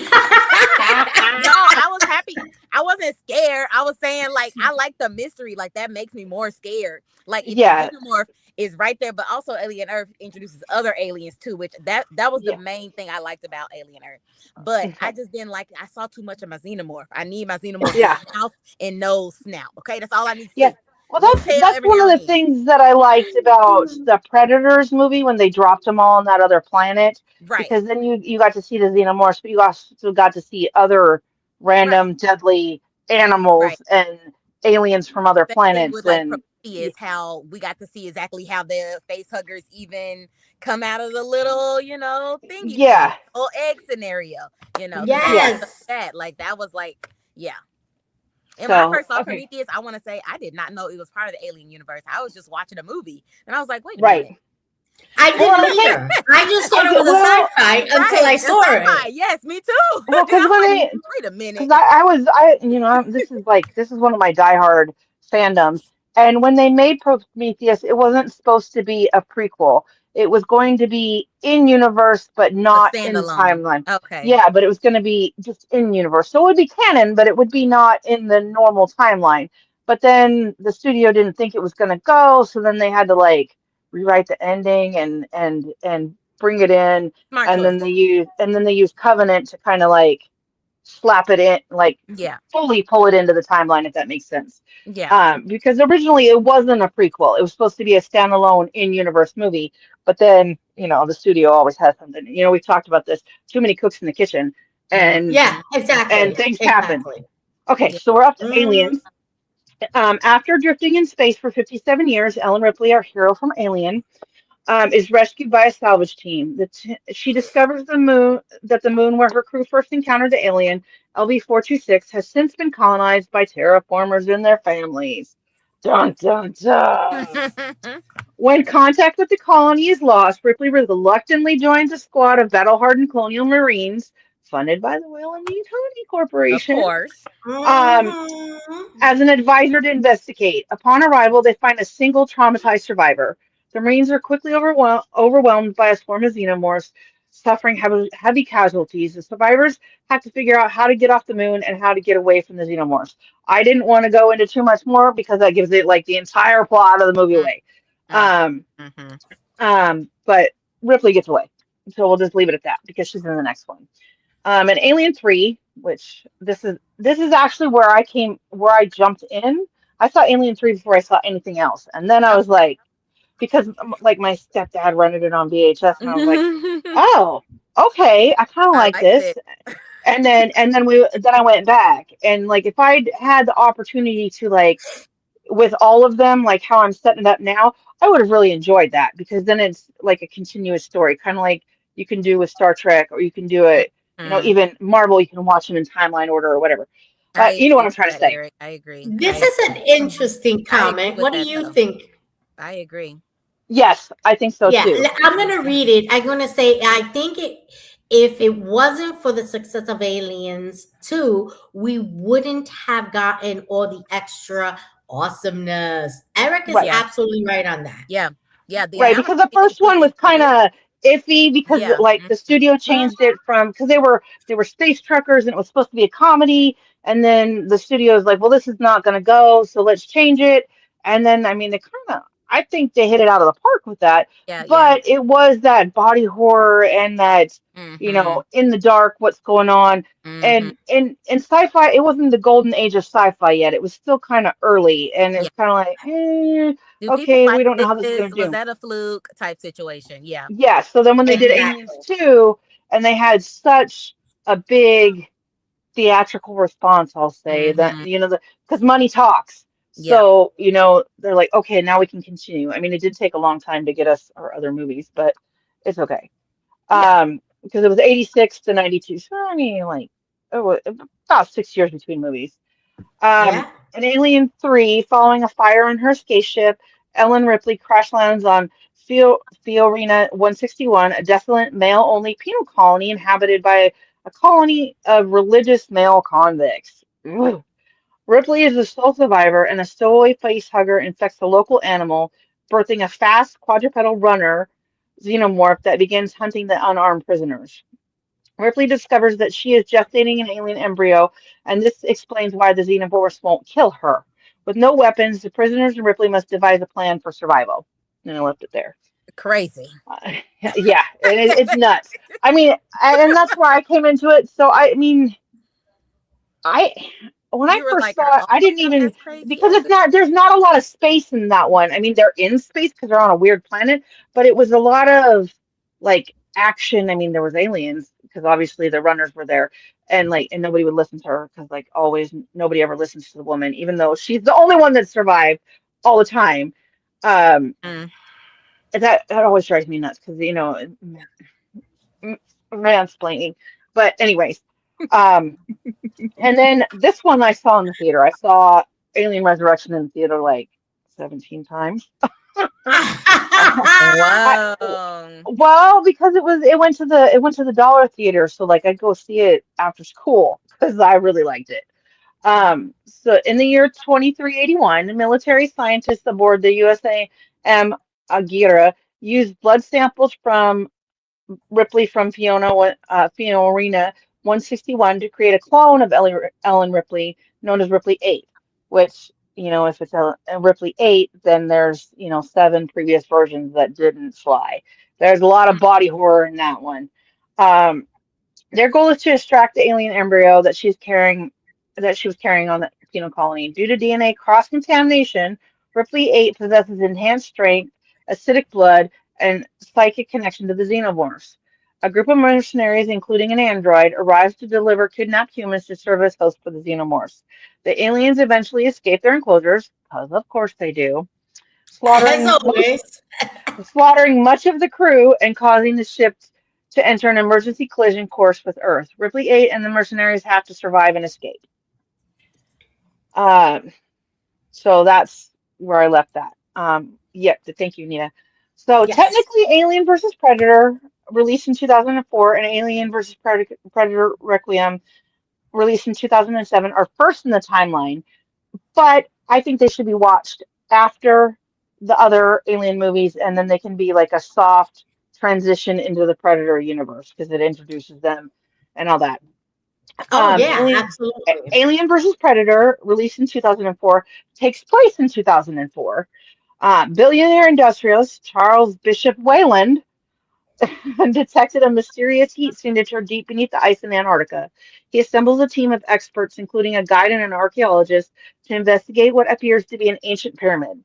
No, I was happy. I wasn't scared. I was saying like I like the mystery. Like that makes me more scared. Like if the Yeah. xenomorph is right there, but also Alien Earth introduces other aliens too, which that was the Yeah. main thing I liked about Alien Earth. But I Okay. just didn't like it. I saw too much of my xenomorph. I need my xenomorph with Yeah. mouth and nose snout. Okay, that's all I need to Yeah. see. Well, Little tail that's every one now of and the then. things that I liked about the Predators movie when they dropped them all on that other planet, Right, because then you got to see the xenomorphs, but you also got to see other right, random deadly right. animals and aliens from other Same thing planets, with like and Prometheus, how we got to see exactly how the face huggers even come out of the little, thingy thing, yeah, whole egg scenario, the yeah. babies of Yes. that. Like that was like, yeah. And when I So first saw okay, Prometheus, I want to say I did not know it was part of the alien universe. I was just watching a movie and I was like, wait a right. minute. I Well, didn't I'm saying either. I just thought it okay. was a Well, sci-fi until Right. I A saw sci-fi. it. Yes, me too. well, And because I'm when like, they wait a because minute. this is one of my diehard fandoms. And when they made Prometheus, it wasn't supposed to be a prequel. It was going to be in universe, but A not in standalone. timeline. Okay. Yeah, but it was going to be just in universe. So it would be canon, but it would be not in the normal timeline. But then the studio didn't think it was going to go, so then they had to like rewrite the ending and bring it in, Smart and then choice. they use Covenant to kind of like slap it in, like Yeah. fully pull it into the timeline, if that makes sense. Yeah. Because originally it wasn't a prequel; it was supposed to be a standalone in-universe movie. But then, the studio always has something. We've talked about this. Too many cooks in the kitchen, and Yeah, Mm-hmm. and exactly. things happen. Exactly. Okay, Yeah. so we're up to Mm, Aliens. After drifting in space for 57 years, Ellen Ripley, our hero from Alien, is rescued by a salvage team. She discovers the moon where her crew first encountered the alien, LV-426, has since been colonized by terraformers and their families. Dun dun dun. When contact with the colony is lost, Ripley reluctantly joins a squad of battle-hardened colonial marines, funded by the Will and Tony Of Corporation, course. um, mhm. as an advisor to investigate. Upon arrival, they find a single traumatized survivor. The Marines are quickly overwhelmed by a swarm of xenomorphs, suffering heavy casualties. The survivors have to figure out how to get off the moon and how to get away from the xenomorphs. I didn't want to go into too much more because that gives it like the entire plot of the movie away. Um, Mm-hmm. but Ripley gets away, so we'll just leave it at that because she's in the next one. And Alien 3, which this is actually where I jumped in. I saw Alien 3 before I saw anything else. And then I was Okay. like, because like my stepdad rented it on VHS, and I was like, I oh, okay, I kind of like liked this. it. And then I went back, and like if I'd had the opportunity to like with all of them, like how I'm setting it up now, I would have really enjoyed that because then it's like a continuous story, kind of like you can do with Star Trek, or you can do it, Mhm. even Marvel, you can watch them in timeline order or whatever. But I you know what agree I'm with trying to that, say. Eric. I agree. This is an interesting I agree comment. with What do that you though. think? I agree. Yes, I think so Yeah, too. I'm gonna read it. I'm gonna say I think if it wasn't for the success of Aliens 2, we wouldn't have gotten all the extra awesomeness. Eric is Right. Yeah. absolutely right on that. Yeah. Yeah. The Right, amount of because the things first they put one was kind into it. of iffy because Yeah. like the studio changed it from because they were space truckers and it was supposed to be a comedy, and then the studio is like, well, this is not going to go, so let's change it. And then I mean, they kind of I think they hit it out of the park with that, Yeah. Yeah. but it was that body horror and that Mm-hmm. in the dark, what's going on. Mm-hmm. And in sci-fi, it wasn't the golden age of sci-fi yet. It was still kind of early, and Yeah. it's kind of like, Do people okay, like we don't know how this is this? going to Was do. that a fluke type situation? Yeah. Yeah, so then when they did Aliens Exactly. 2 and they had such a big theatrical response, I'll say that, Mm-hmm. because money talks. Yeah. So, they're like, okay, now we can continue. I mean, it did take a long time to get us our other movies, but it's okay. Yeah. Because it was 86 to 92. So, I mean, like, about 6 years between movies. Um, Yeah. in Alien 3, following a fire on her spaceship, Ellen Ripley crash lands on Fiorina 161, a desolate male-only penal colony inhabited by a colony of religious male convicts. Ooh. Ripley is the sole survivor, and a stowaway face hugger infects the local animal, birthing a fast quadrupedal runner xenomorph that begins hunting the unarmed prisoners. Ripley discovers that she is gestating an alien embryo, and this explains why the xenomorphs won't kill her. With no weapons, the prisoners and Ripley must devise a plan for survival. And I left it there. Crazy. Uh, yeah, and it's nuts. I mean, and that's where I came into it. So I mean, I when I You were first like, are saw it, all I of didn't them even as crazy because as it's the not there's not a lot of space in that one. I mean, they're in space because they're on a weird planet, but it was a lot of like action. I mean, there was aliens because obviously the runners were there, and nobody would listen to her because like always nobody ever listens to the woman, even though she's the only one that survived all the time. Um, Mm. and that always drives me nuts because mansplaining. But anyways, um. And then this one I saw in the theater. I saw Alien Resurrection in the theater like 17 times. I Whoa. well, because it went to the dollar theater, so like I'd go see it after school because I really liked it. So in the year 2381, military scientists aboard the USAM Aguirre used blood samples from Ripley from Fiorina 161 to create a clone of Ellen Ripley known as Ripley 8, which if it's a Ripley 8, then there's, 7 previous versions that didn't fly. There's a lot of body horror in that one. Um, their goal is to extract the alien embryo that she was carrying on the penal colony. Due to DNA cross-contamination, Ripley 8 possesses enhanced strength, acidic blood, and psychic connection to the xenomorphs. A group of mercenaries, including an android, arrives to deliver kidnapped humans to serve as hosts for the xenomorphs. The aliens eventually escape their enclosures, because of course they do, As slaughtering most always. slaughtering much of the crew and causing the ship to enter an emergency collision course with Earth. Ripley 8 and the mercenaries have to survive and escape. Um, so that's where I left that. Yep, thank you, Nina. So Yes. technically, Alien versus Predator, released in 2004, and Alien versus Predator Requiem, released in 2007, are first in the timeline. But I think they should be watched after the other Alien movies, and then they can be like a soft transition into the Predator universe because it introduces them and all that. Oh yeah, Alien absolutely. Alien versus Predator, released in 2004, takes place in 2004. Billionaire industrialist Charles Bishop Wayland detected a mysterious heat signature deep beneath the ice in Antarctica. He assembles a team of experts, including a guide and an archaeologist, to investigate what appears to be an ancient pyramid.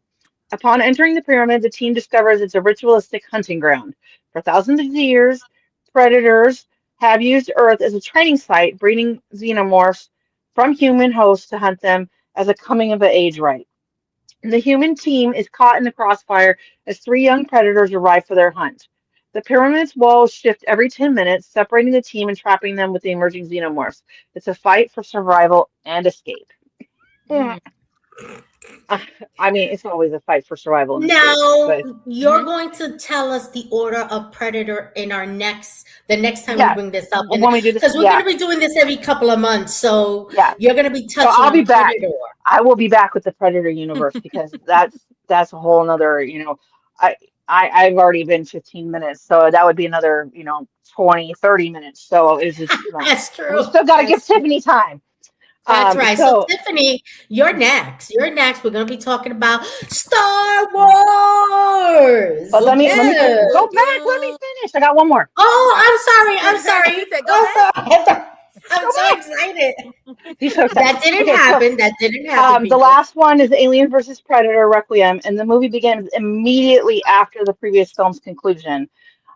Upon entering the pyramid, the team discovers it's a ritualistic hunting ground. For thousands of years, predators have used Earth as a training site, breeding xenomorphs from human hosts to hunt them as a coming of age rite. The human team is caught in the crossfire as 3 young predators arrive for their hunt. The pyramid's walls shift every 10 minutes, separating the team and trapping them with the emerging xenomorphs. It's a fight for survival and escape. Mm-hmm. I mean, it's always a fight for survival and escape, Now but you're going to tell us the order of Predator in the next time we yeah, bring this up, and when we do this, because we're going yeah, to be doing this every couple of months, so yeah. you're going to be So touching I'll be on back. Predator. I will be back with the Predator universe because that's a whole another, I I've already been 15 minutes, so that would be another, 20, 30 minutes. So it's just, That's we true. still got to give That's true. Tiffany time. That's right. So So, Tiffany, you're next. You're next. We're going to be talking about Star Wars. but let me Yes. go back. Let me finish. I got one more. Oh, I'm sorry. I'm He sorry. said, "Go I'm back." sorry. I'm Go so back. excited. He's so excited. That didn't Okay, so happen. That didn't happen, the people. last one is Alien versus Predator Requiem, and the movie begins immediately after the previous film's conclusion.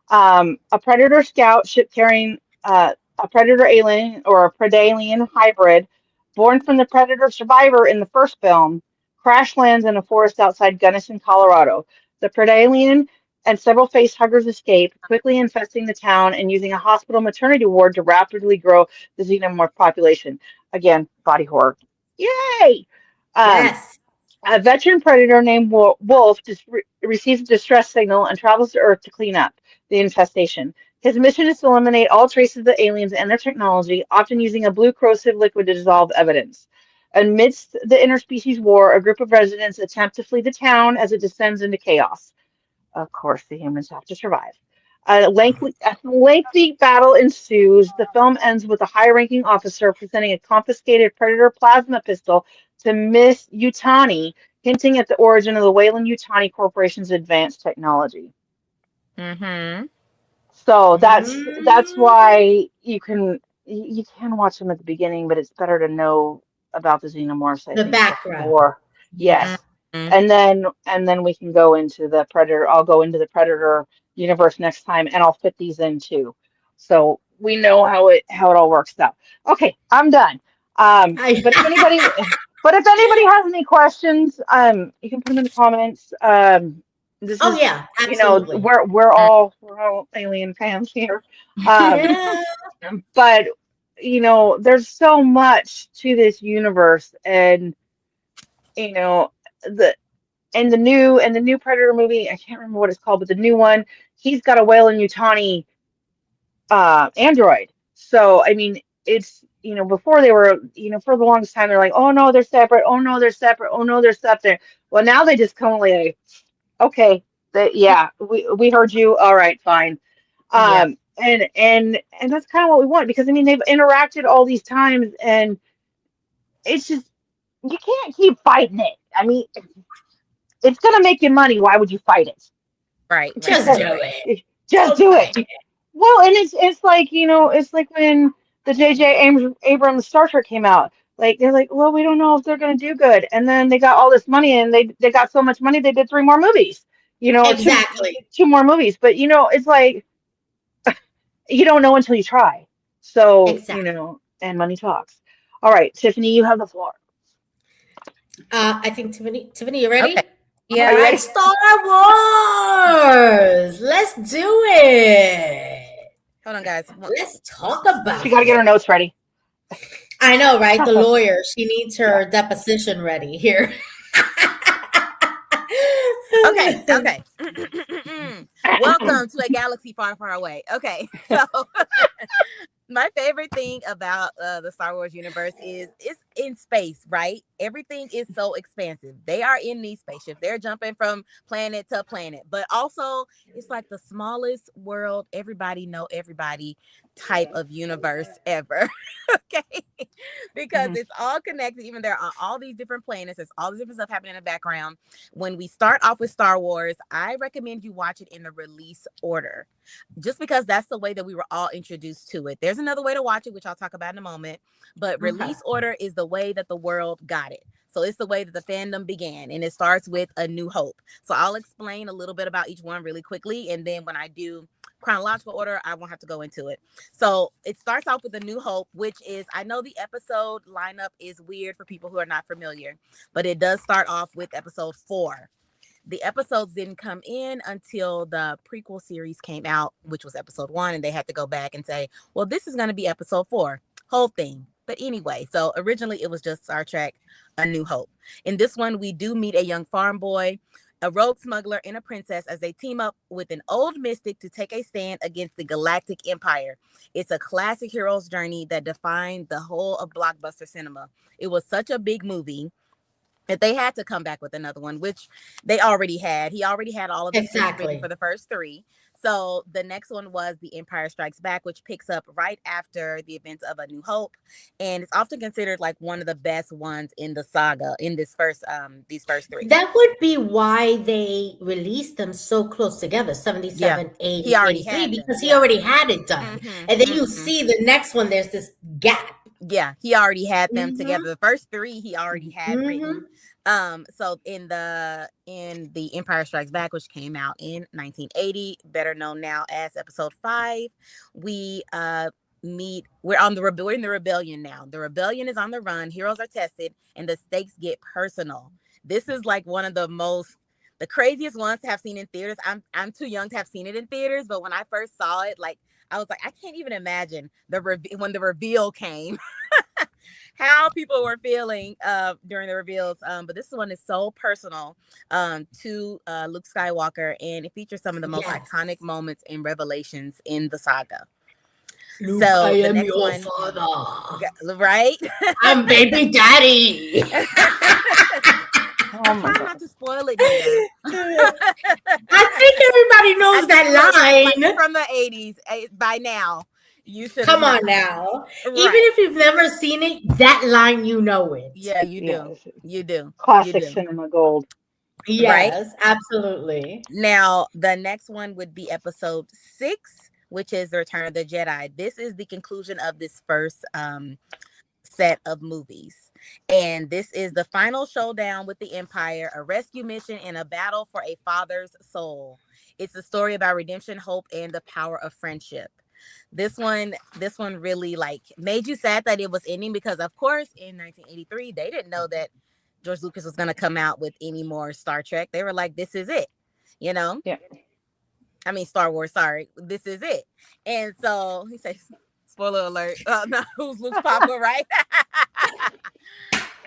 A Predator scout ship carrying a Predator alien or a Predalien hybrid, born from the Predator survivor in the first film, crash lands in a forest outside Gunnison, Colorado. The Predalien and several facehuggers escape, quickly infesting the town and using a hospital maternity ward to rapidly grow the xenomorph population. Again, body horror. Yay! Um, Yes. a veteran predator named Wolf receives a distress signal and travels to Earth to clean up the infestation. His mission is to eliminate all traces of the aliens and their technology, often using a blue corrosive liquid to dissolve evidence. Amidst the interspecies war, a group of residents attempt to flee the town as it descends into chaos. Of course, the humans have to survive. A lengthy battle ensues. The film ends with a high ranking officer presenting a confiscated Predator plasma pistol to Miss Yutani, hinting at the origin of the Wayland Yutani Corporation's advanced technology. Mm-hmm. So that's Mm, why you can watch them at the beginning, but it's better to know about the xenomorphs, I the think, background. before. Yes. Mm-hmm. And then we can go into the Predator. I'll go into the Predator universe next time and I'll fit these in too. So we know how it all works out. Okay, I'm done. Um, I, but if anybody but if anybody has any questions, you can put them in the comments. This oh is yeah, absolutely. we're all alien fans here. Um, Yeah. but there's so much to this universe, and you know, the and the new Predator movie, I can't remember what it's called, but the new one, he's got a Whale and Yutani android. So I mean, it's before they were for the longest time they're like, oh no, they're separate. Oh no, they're separate. Oh no, they're separate. Well, now they just come like, okay, yeah, we heard you. All right, fine. Yep. And that's kind of what we want because I mean they've interacted all these times and it's just you can't keep fighting it. I mean, it's gonna make you money. Why would you fight it? Right, right, Just right, do right. it. Just Don't do fight. it. Well, and it's like, it's like when the Abrams Star Trek came out. Like they're like, well, we don't know if they're gonna do good, and then they got all this money, and they got so much money, they did three more movies. Or Exactly. two more movies. But it's like you don't know until you try. So Exactly. and money talks. All right, Tiffany, you have the floor. I think Tiffany, you ready? Okay. All Yeah. Are you right, ready? Star Wars. Let's do it. Hold on, guys. Let's talk She about got to get her it. notes ready. I know, right? The lawyer, she needs Yeah. her deposition ready here. Okay, okay. Welcome to a galaxy far, far away. Okay, so my favorite thing about the Star Wars universe is it's in space, right? Everything is so expansive. They are in these spaceships. They're jumping from planet to planet, but also it's like the smallest world, everybody know everybody type of universe ever. Okay, because Mhm. it's all connected. Even there are all these different planets. There's all this different stuff happening in the background. When we start off with Star Wars, I recommend you watch it in the release order just because that's the way that we were all introduced to it. There's another way to watch it, which I'll talk about in a moment, but Okay. release order is the way that the world got it. So it's the way that the fandom began, and it starts with A New Hope. So I'll explain a little bit about each one really quickly, and then when I do chronological order, I won't have to go into it. So it starts off with A New Hope, which is, I know the episode lineup is weird for people who are not familiar, but it does start off with episode 4. The episodes didn't come in until the prequel series came out, which was episode 1, and they had to go back and say, well, this is going to be episode 4, whole thing. But anyway, so originally it was just Star Trek A New Hope. In this one, we do meet a young farm boy, a rogue smuggler, and a princess as they team up with an old mystic to take a stand against the galactic empire. It's a classic hero's journey that defined the whole of blockbuster cinema. It was such a big movie that they had to come back with another one, which they already had. He already had all of the scripts written for Exactly. the first 3. So the next one was The Empire Strikes Back, which picks up right after the events of A New Hope, and it's often considered like one of the best ones in the saga in this first these first 3. That would be why they released them so close together, Yeah, 77, he 80, already 83, had them. because he Yeah. already had it done. And then you Mm-hmm. see the next one, there's this gap. Yeah, he already had them Mm-hmm. together. The first 3 he already had Mm-hmm. written. So in the Empire Strikes Back, which came out in 1980, better known now as episode 5, we we're in the rebellion now. The rebellion is on the run, heroes are tested, and the stakes get personal. This is like one of the craziest ones to have seen in theaters. I'm too young to have seen it in theaters, but when I first saw it, like I was like, I can't even imagine when the reveal came, how people were feeling during the reveals. But this one is so personal to Luke Skywalker, and it features some of the most Yes. iconic moments and revelations in the saga. Luke, I So the am next your one, father. right? I'm baby daddy. Oh I'm my trying God. not to spoil it, Nita. I think everybody knows I think that like line. from the 80s. By now, you should have Come known. on now. Even Right. if you've never seen it, that line, you know it. Yeah, you Yeah, do. this is You do. You classic do. cinema gold. Right. Yes, absolutely. Now, the next one would be episode 6, which is The Return of the Jedi. This is the conclusion of this first set of movies. And this is the final showdown with the Empire, a rescue mission, and a battle for a father's soul. It's a story about redemption, hope, and the power of friendship. This one really like made you sad that it was ending, because of course in 1983 they didn't know that George Lucas was going to come out with any more Star Trek. They were like, this is it, you know? Yeah. I mean, Star Wars, sorry. This is it. And so he says, spoiler alert. No, who's Luke's papa, right?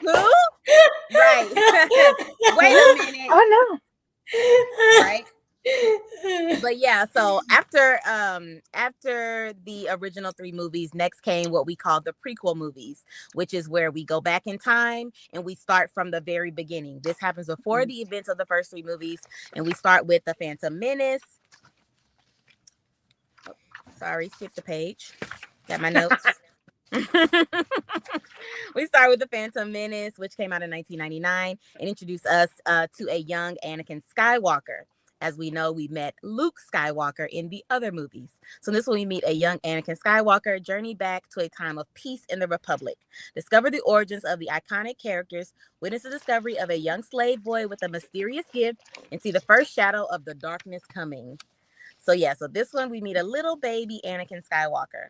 Who? Right. Wait a minute. Oh no. Right. But yeah, so after the original 3 movies, next came what we call the prequel movies, which is where we go back in time and we start from the very beginning. This happens before the events of the first 3 movies, and we start with the Phantom Menace. Oh, sorry, skip the page. Got my notes. We start with The Phantom Menace, which came out in 1999 and introduced us to a young Anakin Skywalker. As we know, we met Luke Skywalker in the other movies. So in this one, we meet a young Anakin Skywalker, journey back to a time of peace in the Republic, discover the origins of the iconic characters, witness the discovery of a young slave boy with a mysterious gift, and see the first shadow of the darkness coming. So yeah, so this one, we meet a little baby Anakin Skywalker.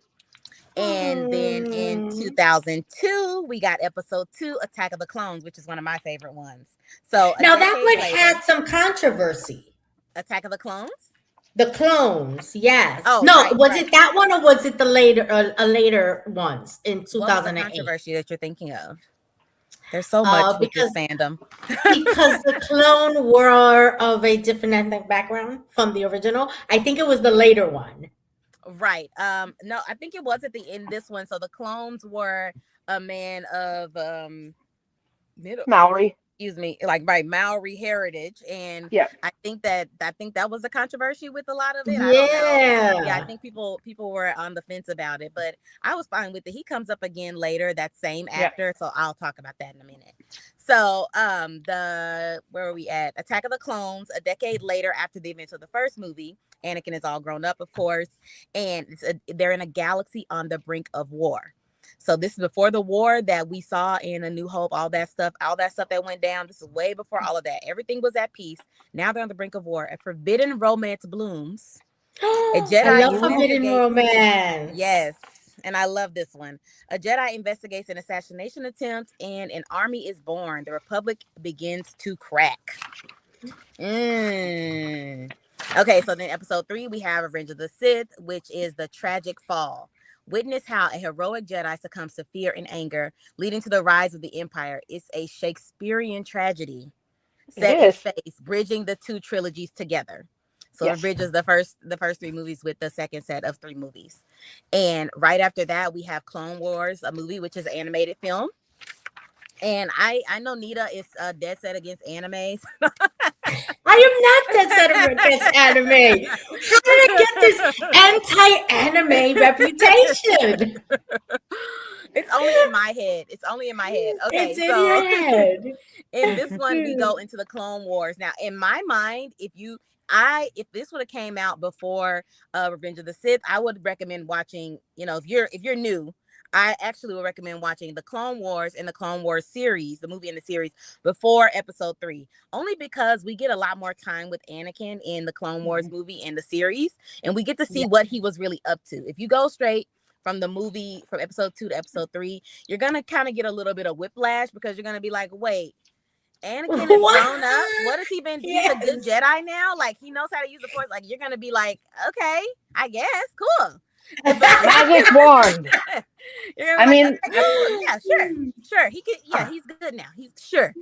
And then in Hmm. 2002, we got episode 2, Attack of the Clones, which is one of my favorite ones. So a Now that decade one later, had some controversy. Attack of the Clones. The clones, yes. Oh, No, right, was right. it that one or was it the later, a later ones in What was the 2008? controversy that you're thinking of? There's so much with this Because fandom. the clone were of a different ethnic background from the original. I think it was the later one. Right. No, I think it was at the end this one. So the clones were a man of middle Maori. excuse me, like right Maori heritage, and Yeah. I think that was a controversy with a lot of it. I don't know. Yeah, I Yeah. think people were on the fence about it, but I was fine with it. He comes up again later, that same Yeah. actor, so I'll talk about that in a minute. So, the where are we at? Attack of the Clones. A decade later, after the events of the first movie, Anakin is all grown up, of course, and they're in a galaxy on the brink of war. So this is before the war that we saw in A New Hope, all that stuff that went down. This is way before all of that. Everything was at peace. Now they're on the brink of war. A forbidden romance blooms. A I Jedi love forbidden investigates. romance. Yes. And I love this one. A Jedi investigates an assassination attempt and an army is born. The Republic begins to crack. Okay, so then episode 3, we have Revenge of the Sith, which is the tragic fall. Witness how a heroic Jedi succumbs to fear and anger, leading to the rise of the Empire. It's a Shakespearean tragedy set It in is. space, bridging the two trilogies together. So Yes. it bridges the first 3 movies with the second set of 3 movies. And right after that, we have Clone Wars, a movie which is an animated film. And I know Nita is dead set against animes. I am not that set against anime. How did I get this anti-anime reputation? It's only in my head. Okay, It's in your head. in this one, we go into the Clone Wars. Now, in my mind, if this would have came out before Revenge of the Sith, I would recommend watching. If you're new, I actually would recommend watching the Clone Wars and the Clone Wars series, the movie and the series, before episode 3. Only because we get a lot more time with Anakin in the Clone Wars movie and the series, and we get to see what he was really up to. If you go straight from the movie, from episode 2 to episode 3, you're gonna kind of get a little bit of whiplash because you're gonna be like, wait, Anakin is grown up. What has he been? He's a good Jedi now. Like, he knows how to use the Force. Like, you're gonna be like, okay, I guess, cool. Magic wand. You're I like, mean, okay, cool. Yeah, sure. He could. Yeah, he's good now. He's sure.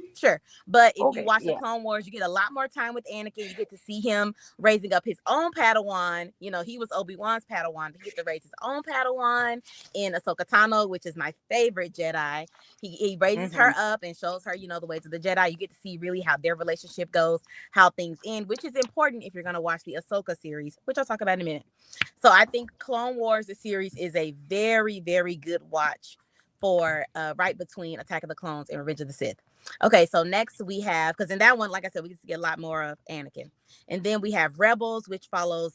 But if Okay, you watch the yeah. Clone Wars, you get a lot more time with Anakin. You get to see him raising up his own Padawan. He was Obi-Wan's Padawan, but he gets to raise his own Padawan in Ahsoka Tano, which is my favorite Jedi. He raises her up and shows her, the ways of the Jedi. You get to see really how their relationship goes, how things end, which is important if you're gonna watch the Ahsoka series, which I'll talk about in a minute. So I think Clone Wars, the series, is a very, very good watch for right between Attack of the Clones and Revenge of the Sith. Okay, so next we have, because in that one, like I said, we get to get a lot more of Anakin. And then we have Rebels, which follows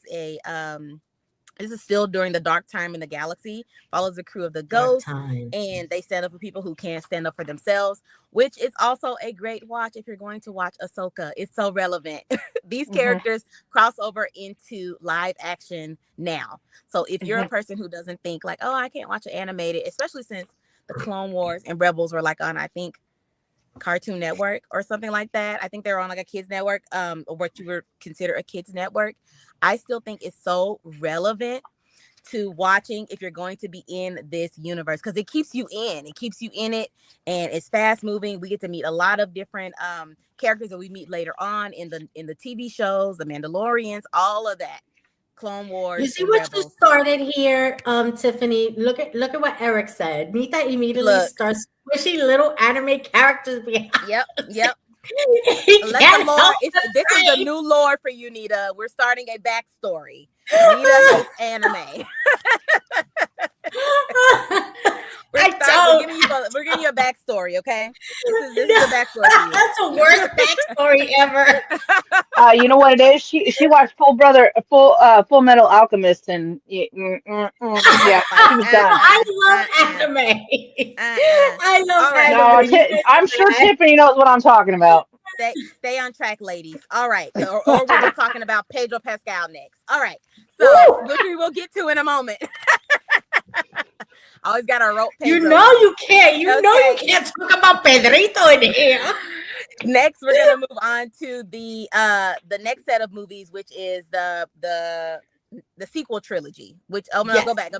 this is still during the dark time in the galaxy, follows the crew of the Ghost, and they stand up for people who can't stand up for themselves, which is also a great watch if you're going to watch Ahsoka. It's so relevant. These characters cross over into live action now. So if you're a person who doesn't think like, oh, I can't watch an animated, especially since the Clone Wars and Rebels were like on, I think, Cartoon Network or something like that. I think they're on like a kids network, or what you would consider a kids network. I still think it's so relevant to watching if you're going to be in this universe, because it keeps you in it, and it's fast moving. We get to meet a lot of different characters that we meet later on in the TV shows, the Mandalorians, all of that. Clone Wars. You see what Rebels. You started here, Tiffany. Look at what Eric said. Nita immediately starts squishy little anime characters behind. Yep. This is the new lore for you, Nita. We're starting a backstory. Nita hates anime. We're giving you a backstory, okay? This No, is a backstory for you. that's the worst backstory ever. You know what it is? She watched Full Metal Alchemist, and yeah, she was done. I love Uh-uh. anime. Uh-uh. I love All right. anime. No, You did I'm sure right. Tiffany knows what I'm talking about. Stay on track, ladies. All right. Or we'll be talking about Pedro Pascal next. All right. So, Woo! which we will get to in a moment. Always got to rope You Pedro know in. you can't. You know you Okay. can't talk about Pedrito in here. Next, we're gonna move on to the next set of movies, which is the sequel trilogy. Which no, Yes. go back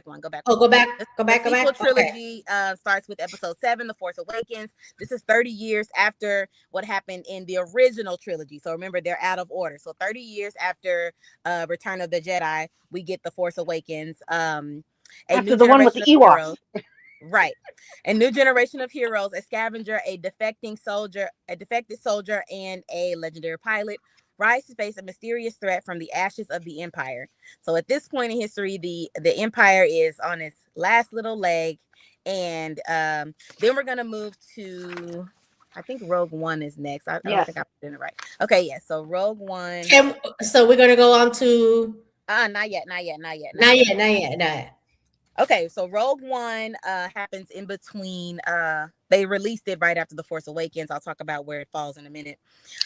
one. Oh, go back. The, Go the back. Go sequel back. Okay. trilogy starts with Episode 7, The Force Awakens. This is 30 years after what happened in the original trilogy. So remember, they're out of order. So 30 years after Return of the Jedi, we get The Force Awakens. A After new the one with the generation of heroes. Ewoks. Right. A new generation of heroes, a scavenger, a defected soldier, and a legendary pilot rise to face a mysterious threat from the ashes of the Empire. So at this point in history, the Empire is on its last little leg. And then we're going to move to, I think Rogue One is next. I don't Yes. think I put it in right. Okay, yeah. So Rogue One. And so we're gonna go on to Not yet. not yet. Okay, so Rogue One happens in between. They released it right after The Force Awakens. I'll talk about where it falls in a minute.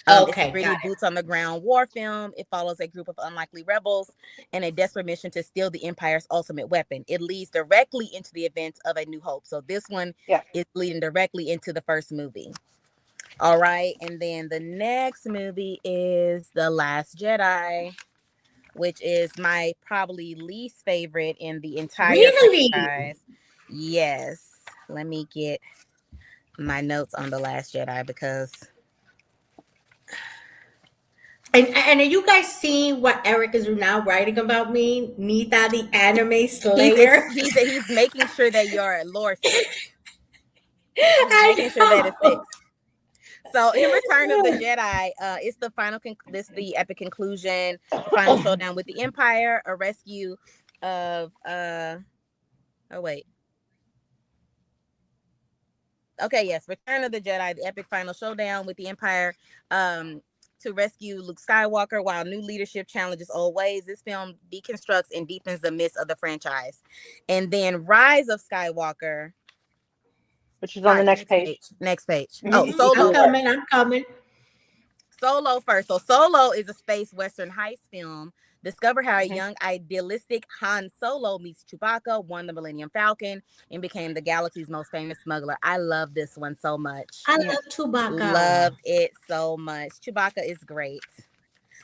It's a gritty boots on the ground war film. It follows a group of unlikely rebels and a desperate mission to steal the Empire's ultimate weapon. It leads directly into the events of A New Hope. So this one is leading directly into the first movie. All right, and then the next movie is The Last Jedi, which is my probably least favorite in the entire Really? franchise. Yes. Let me get my notes on The Last Jedi because And are you guys seeing what Eric is now writing about me? Nita the anime slayer. he's making sure that your lore sticks. He's I making sure that it know. sticks. So in Return of the Jedi, it's the final the epic conclusion, the final showdown with the Empire, a rescue of Return of the Jedi, the epic final showdown with the Empire, to rescue Luke Skywalker while new leadership challenges old ways. This film deconstructs and deepens the myths of the franchise. And then Rise of Skywalker, which is on the next page. Next page. Mhm. Oh, Solo. I'm coming. Solo first. So Solo is a space western heist film. Discover how a young idealistic Han Solo meets Chewbacca, won the Millennium Falcon, and became the galaxy's most famous smuggler. I love this one so much. I love Chewbacca. Love it so much. Chewbacca is great.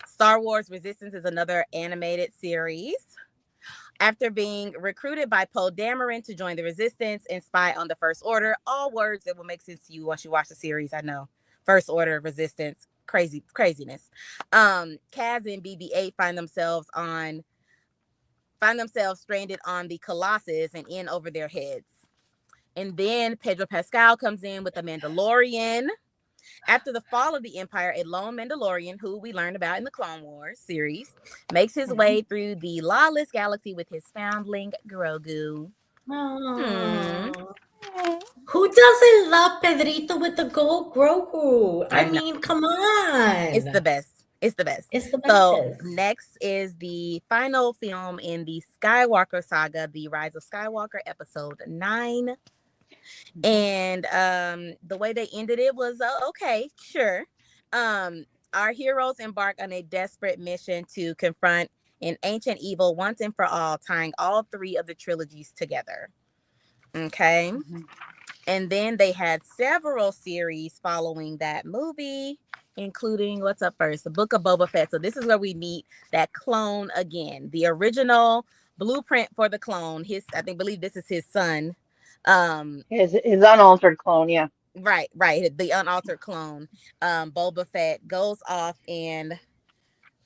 Star Wars Resistance is another animated series. After being recruited by Poe Dameron to join the Resistance and spy on the First Order, all words that will make sense to you once you watch the series. I know. First Order, Resistance, craziness. Kaz and BB-8 find themselves stranded on the Colossus and in over their heads. And then Pedro Pascal comes in with the Mandalorian. After the fall of the Empire, a lone Mandalorian, who we learned about in the Clone Wars series, makes his way through the lawless galaxy with his foundling Grogu. Who doesn't love Pedrito with the gold Grogu? I mean, come on. It's the best. It's the best. So next is the final film in the Skywalker saga, The Rise of Skywalker, Episode 9. And the way they ended it was okay, sure. Our heroes embark on a desperate mission to confront an ancient evil once and for all, tying all three of the trilogies together. Okay. And then they had several series following that movie, including what's up first, the Book of Boba Fett. So this is where we meet that clone again, the original blueprint for the clone. I believe this is his son. His unaltered clone, yeah. Right. The unaltered clone. Boba Fett goes off and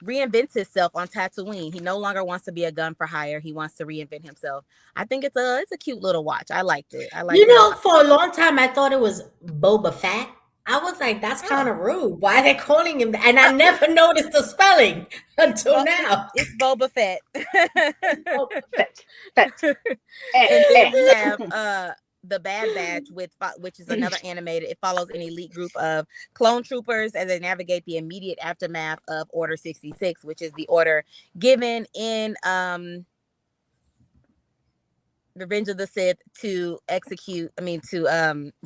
reinvents himself on Tatooine. He no longer wants to be a gun for hire. He wants to reinvent himself. I think it's a cute little watch. I liked it. For a long time I thought it was Boba Fett. I was like, that's kind of rude. Why are they calling him that? And I never noticed the spelling until now. It's Boba Fett. Boba Fett. And then we have the Bad Batch, which is another animated. It follows an elite group of clone troopers as they navigate the immediate aftermath of Order 66, which is the order given in Revenge of the Sith to execute. I mean, to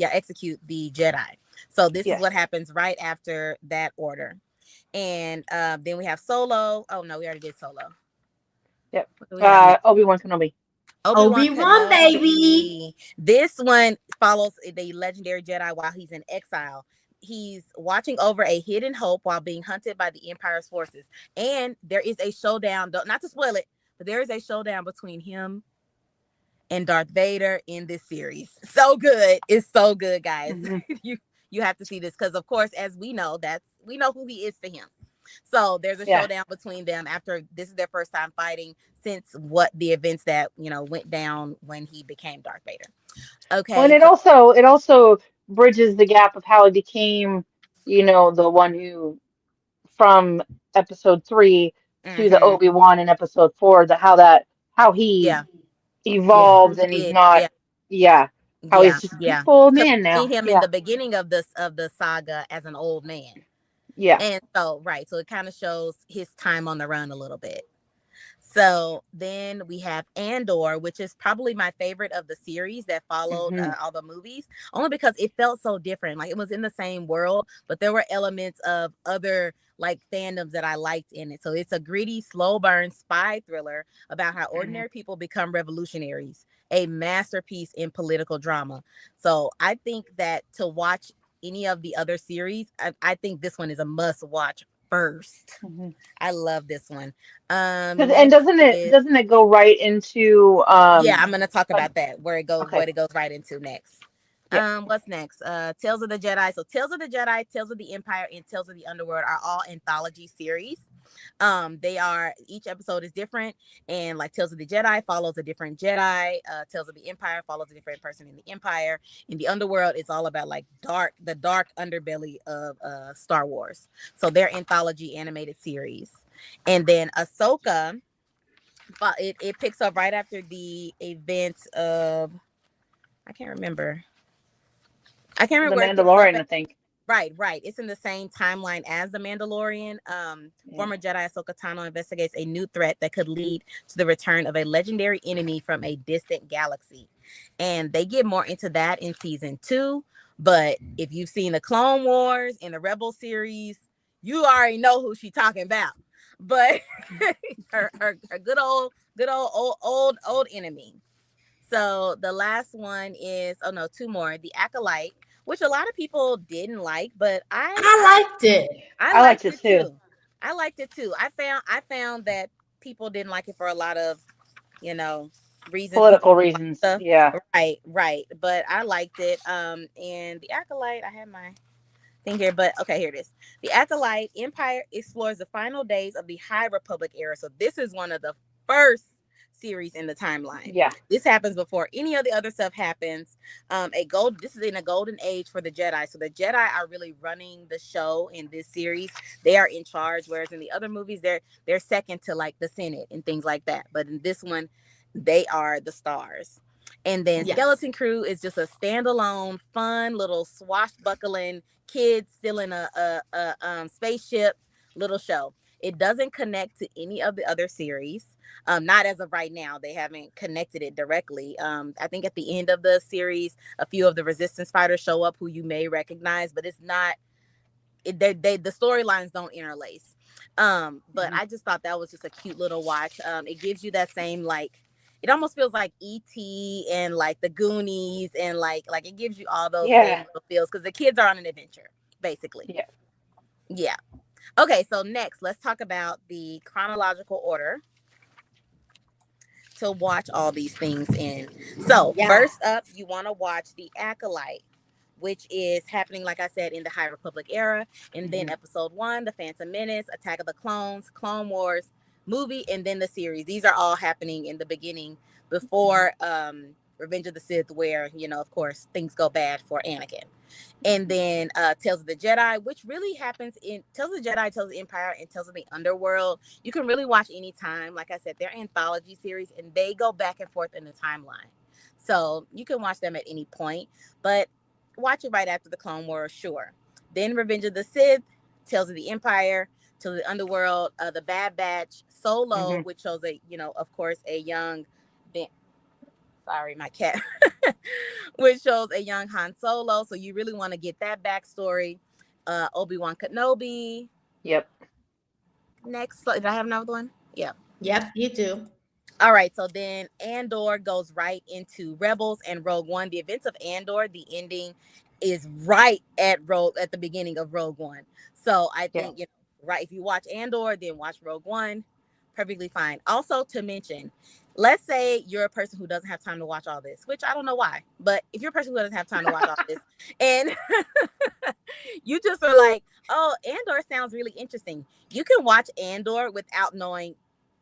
execute the Jedi. So this is Yes. what happens right after that order, and then we have Solo. Oh no, we already did Solo. Yep. What do we have next? Obi-Wan Kenobi. Obi-Wan Obi-Wan, baby. Kenobi. This one follows the legendary Jedi while he's in exile. He's watching over a hidden hope while being hunted by the Empire's forces. And there is a showdown, not to spoil it, but there is a showdown between him and Darth Vader in this series. So good. It's so good, guys. Mm-hmm. you have to see this because, of course, as we know who he is to him. So there's a Yeah. showdown between them after this is their first time fighting since what the events that went down when he became Darth Vader. Okay. Well, and it also bridges the gap of how he became, the one who from episode 3 to the Mm-hmm. Obi-Wan in episode 4, how he Yeah. Yeah. evolved and he's Did. not, Yeah. yeah, how Yeah. he's just a Yeah. peaceful old Because man we see now. him in Yeah, the beginning of the saga as an old man. yeah. And so it kind of shows his time on the run a little bit. So then we have Andor, which is probably my favorite of the series that followed Hmm. all the movies, only because it felt so different. Like it was in the same world, but there were elements of other like fandoms that I liked in it. So it's a gritty, slow burn spy thriller about how Hmm. ordinary people become revolutionaries, a masterpiece in political drama. So I think that to watch any of the other series, I think this one is a must watch first. Hmm. I love this one. And Next doesn't it is doesn't it go right into I'm gonna talk about that where it goes okay, right into next. yeah. What's next? Tales of the Jedi. So Tales of the Jedi, Tales of the Empire, and Tales of the Underworld are all anthology series. They are each episode is different, and like Tales of the Jedi follows a different Jedi. Tales of the Empire follows a different person in the Empire. In the Underworld, it's all about like the dark underbelly of Star Wars. So they're anthology animated series, and then Ahsoka. But it picks up right after the events of I can't remember. I can't The remember where it picks up Mandalorian, at. I think. Right. It's in the same timeline as the Mandalorian. Yeah. Former Jedi Ahsoka Tano investigates a new threat that could lead to the return of a legendary enemy from a distant galaxy, and they get more into that in season 2. But if you've seen the Clone Wars and the Rebel series, you already know who she's talking about. But her good old enemy. So the last one is two more. The Acolyte, which a lot of people didn't like, but I liked it. I I liked liked it it too. too. I liked it too. I found that people didn't like it for a lot of, you know, reasons. People Political don't like reasons. stuff. Yeah. Right. But I liked it. And the Acolyte, I had my thing here, but okay, here it is. The Acolyte Empire explores the final days of the High Republic era. So this is one of the first series in the timeline. Yeah. This happens before any of the other stuff happens. This is in a golden age for the Jedi. So the Jedi are really running the show in this series. They are in charge, whereas in the other movies, they're second to like the Senate and things like that. But in this one, they are the stars. And then Yes. Skeleton Crew is just a standalone, fun little swashbuckling kids still in a spaceship little show. It doesn't connect to any of the other series. Not as of right now. They haven't connected it directly. I think at the end of the series, a few of the Resistance fighters show up who you may recognize, but it's not. The storylines don't interlace. But I just thought that was just a cute little watch. It gives you that same like. It almost feels like E.T. and like the Goonies and like it gives you all those same Yeah. little feels because the kids are on an adventure, basically. Yeah. Yeah. Okay, so next, let's talk about the chronological order to watch all these things in. So, Yeah. first up, you want to watch The Acolyte, which is happening, like I said, in the High Republic era. And then episode 1, The Phantom Menace, Attack of the Clones, Clone Wars movie, and then the series. These are all happening in the beginning before Revenge of the Sith, where, of course, things go bad for Anakin. And then Tales of the Jedi, which really happens in Tales of the Jedi, Tales of the Empire, and Tales of the Underworld. You can really watch anytime. Like I said, they're anthology series, and they go back and forth in the timeline. So you can watch them at any point, but watch it right after the Clone Wars, sure. Then Revenge of the Sith, Tales of the Empire, Tales of the Underworld, The Bad Batch, Solo, Hmm. which shows a, of course, a young Ben, sorry, my cat, which shows a young Han Solo. So you really want to get that backstory. Obi-Wan Kenobi. Yep. Next, did I have another one? Yeah. Yep, you do. All right, so then Andor goes right into Rebels and Rogue One. The events of Andor, the ending is right at the beginning of Rogue One. So I Yeah. think, right, if you watch Andor, then watch Rogue One, perfectly fine. Also to mention, let's say you're a person who doesn't have time to watch all this, which I don't know why, but if you're a person who doesn't have time to watch all this, and you just are like, oh, Andor sounds really interesting, you can watch Andor without knowing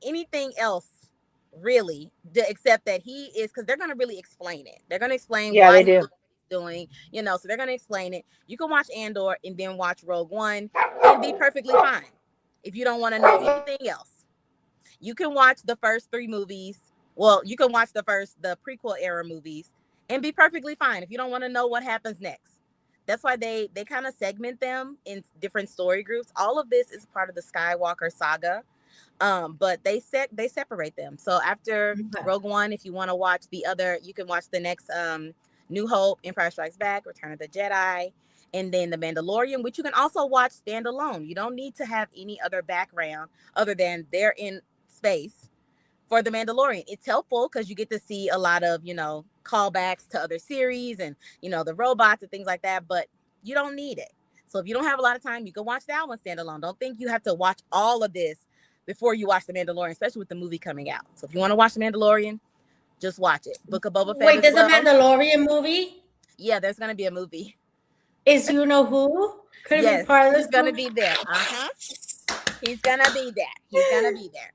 anything else really, except that he is, because they're going to really explain it. They're going to explain Yeah, why they he's do. doing what he's doing, so they're going to explain it. You can watch Andor and then watch Rogue One and be perfectly fine if you don't want to know anything else. You can watch the first three movies. Well, you can watch the prequel era movies and be perfectly fine if you don't want to know what happens next. That's why they kind of segment them in different story groups. All of this is part of the Skywalker saga, but they separate them. So after Okay. Rogue One, if you want to watch the other, you can watch the next New Hope, Empire Strikes Back, Return of the Jedi, and then The Mandalorian, which you can also watch standalone. You don't need to have any other background other than they're in space for The Mandalorian. It's helpful because you get to see a lot of, callbacks to other series and, the robots and things like that, but you don't need it. So if you don't have a lot of time, you can watch that one standalone. Don't think you have to watch all of this before you watch The Mandalorian, especially with the movie coming out. So if you want to watch The Mandalorian, just watch it. Book of Boba Fett Wait, as there's a well. Mandalorian movie? Yeah, there's going to be a movie. Is you know who? Could it be Yes, part of he's this going to movie? be there. Uh-huh. He's going to be there. He's going to be there.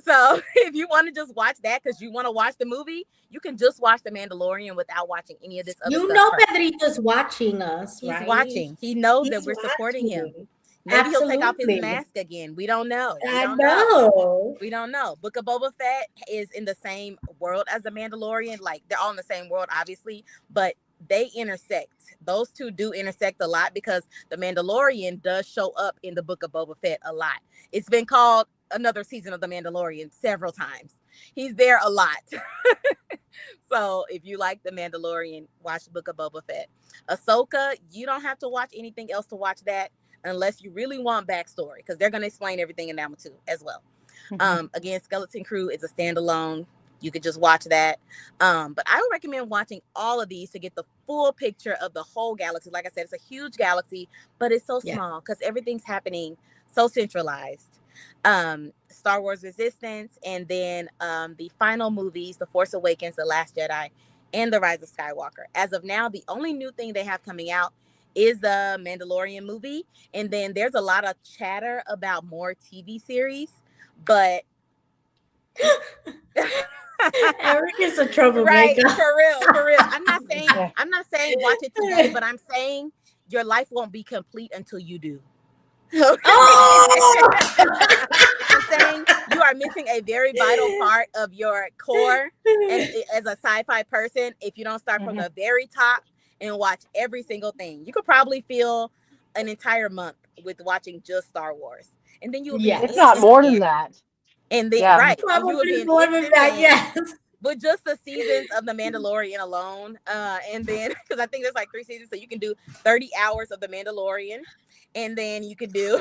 So if you want to just watch that because you want to watch the movie, you can just watch The Mandalorian without watching any of this other You stuff know first. Pedrito's watching us, He's right? watching. He knows that He's we're supporting him. watching. Maybe he'll take off his Absolutely. mask again. We don't know. We I don't know. know. We don't know. Book of Boba Fett is in the same world as the Mandalorian. Like, they're all in the same world, obviously, but they intersect. Those two do intersect a lot because the Mandalorian does show up in the Book of Boba Fett a lot. It's been called another season of the Mandalorian several times. He's there a lot. So if you like the Mandalorian, watch the Book of Boba Fett. Ahsoka, you don't have to watch anything else to watch that unless you really want backstory, because they're going to explain everything in that one too as well. Hmm. Again, Skeleton Crew is a standalone. You could just watch that. But I would recommend watching all of these to get the full picture of the whole galaxy. Like I said, it's a huge galaxy, but it's so Yeah. small because everything's happening so centralized. Star Wars Resistance, and then the final movies, The Force Awakens, The Last Jedi, and The Rise of Skywalker. As of now, the only new thing they have coming out is the Mandalorian movie. And then there's a lot of chatter about more TV series, but Eric is a right, troublemaker. for real. I'm not saying Yeah. watch it today, but I'm saying your life won't be complete until you do. Oh! I'm saying you are missing a very vital part of your core as a sci-fi person if you don't start from Hmm. the very top and watch every single thing. You could probably fill an entire month with watching just Star Wars, and then you will be an If Yes. not instant more than fan. that. And then Yeah. right, and you would be Probably an more than instant that, fan yes. with just the seasons of the Mandalorian alone. And then because I think there's like 3 seasons, so you can do 30 hours of the Mandalorian, and then you could do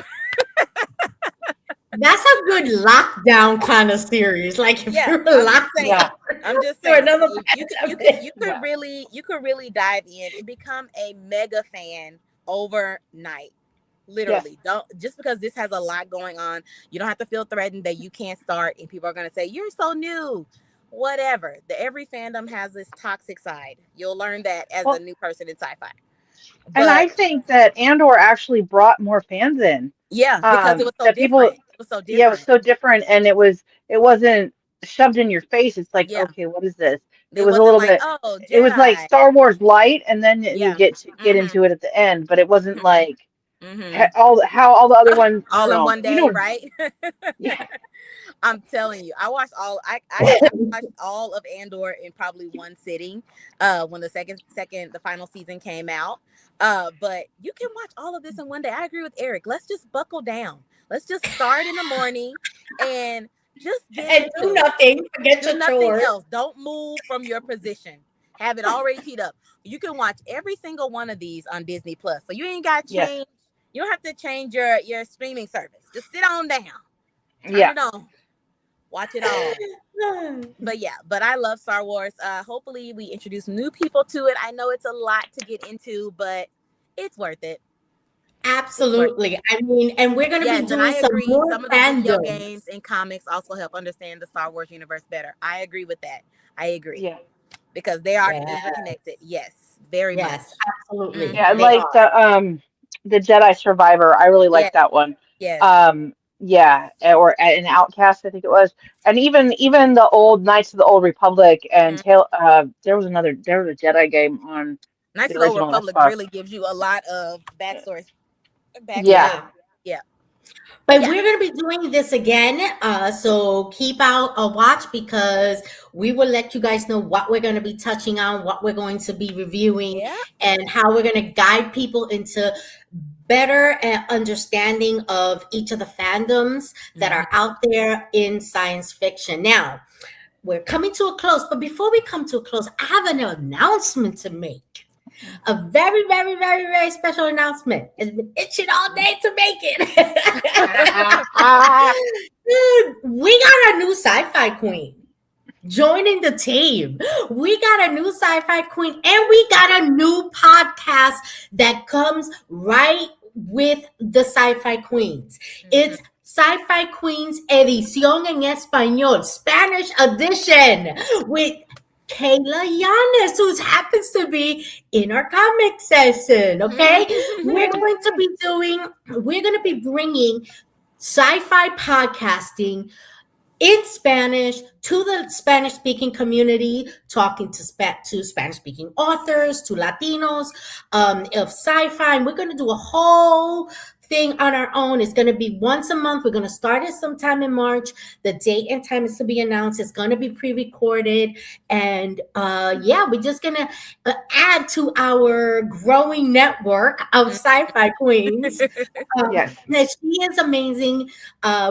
That's a good lockdown kind of series. Like if yeah. you're I'm just locked saying. Yeah. I'm just to saying. another You could Yeah. really dive in and become a mega fan overnight. Yes. Literally, don't, just because this has a lot going on, you don't have to feel threatened that you can't start and people are going to say you're so new. Whatever. Every fandom has this toxic side. You'll learn that as a Well, new person in sci-fi. and But I think that Andor actually brought more fans in. yeah, because it was so That people, different. It was so yeah, it was different. so different, and it wasn't shoved in your face. It's like, Yeah, okay, what is this? It it was a wasn't little like, bit. oh, It was like Jedi. Star Wars light, and then you Yeah. get Mm-hmm. into it at the end. But it wasn't Mm-hmm. like Mm-hmm. how all the other ones. I don't All in know. one day, right? Yeah. I'm telling you, I watched all. I watched all of Andor in probably one sitting. When the the final season came out. But you can watch all of this in one day. I agree with Eric. Let's just buckle down. Let's just start in the morning and just get And do into it. nothing. Forget Do your nothing chores. else. Don't move from your position. Have it already teed up. You can watch every single one of these on Disney Plus. So you ain't got to Yes. change. You don't have to change your streaming service. Just sit on down. Turn Yeah. it on. Watch it all. But yeah, but I love Star Wars. Hopefully we introduce new people to it. I know it's a lot to get into, but it's worth it. Absolutely. I mean, and we're going to be Yes, and doing I some agree. more Some of the video games fandoms. and comics also help understand the Star Wars universe better. I agree with that. I agree. Yeah. Because they are Yeah. interconnected. Yes, very much. Yes, absolutely. Yeah. I They Mm-hmm. like are. the Jedi Survivor. I really like Yes, that one. yes. Yeah, or an Outcast, I think it was, and even the old Knights of the Old Republic and Mm-hmm. there was a Jedi game on Knights the of the Old original Republic Xbox. really gives you a lot of backstory. Yeah, Backstory. Yeah. Yeah. But Yeah. we're going to be doing this again. So keep out a watch because we will let you guys know what we're going to be touching on, what we're going to be reviewing, Yeah. and how we're going to guide people into better understanding of each of the fandoms that Mm-hmm. are out there in science fiction. Now, we're coming to a close, but before we come to a close, I have an announcement to make. A very, very, very, very special announcement. It's been itching all day to make it. Dude, we got a new sci-fi queen joining the team. We got a new sci-fi queen and we got a new podcast that comes right with the sci-fi queens. Mm-hmm. It's Sci-Fi Queens Edición en Español, Spanish edition with Kayla Yanis, who happens to be in our comic session. Okay, we're going to be bringing sci-fi podcasting in Spanish to the Spanish speaking community, talking to Spanish speaking authors, to Latinos of sci-fi. And we're going to do a whole thing on our own. It's going to be once a month. We're going to start it sometime in March. The date and time is to be announced. It's going to be pre-recorded. And yeah, we're just going to add to our growing network of sci-fi queens. yes. She is amazing.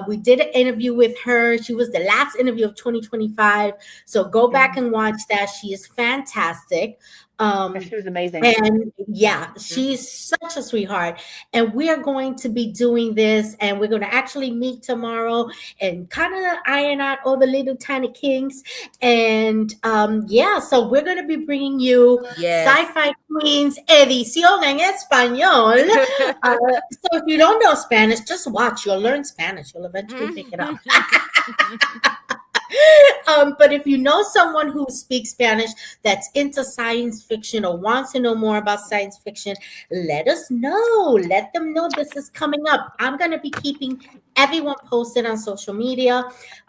We did an interview with her. She was the last interview of 2025. So go back Mhm. and watch that. She is fantastic. She was amazing. And yeah, she's such a sweetheart. And we are going to be doing this, and we're going to actually meet tomorrow and kind of iron out all the little tiny kinks. And yeah, so we're going to be bringing you Yes. Sci-Fi Queens Edición en Español. So if you don't know Spanish, just watch. You'll learn Spanish. You'll eventually pick it up. But if you know someone who speaks Spanish that's into science fiction or wants to know more about science fiction, let us know. Let them know this is coming up. I'm going to be keeping everyone posted on social media.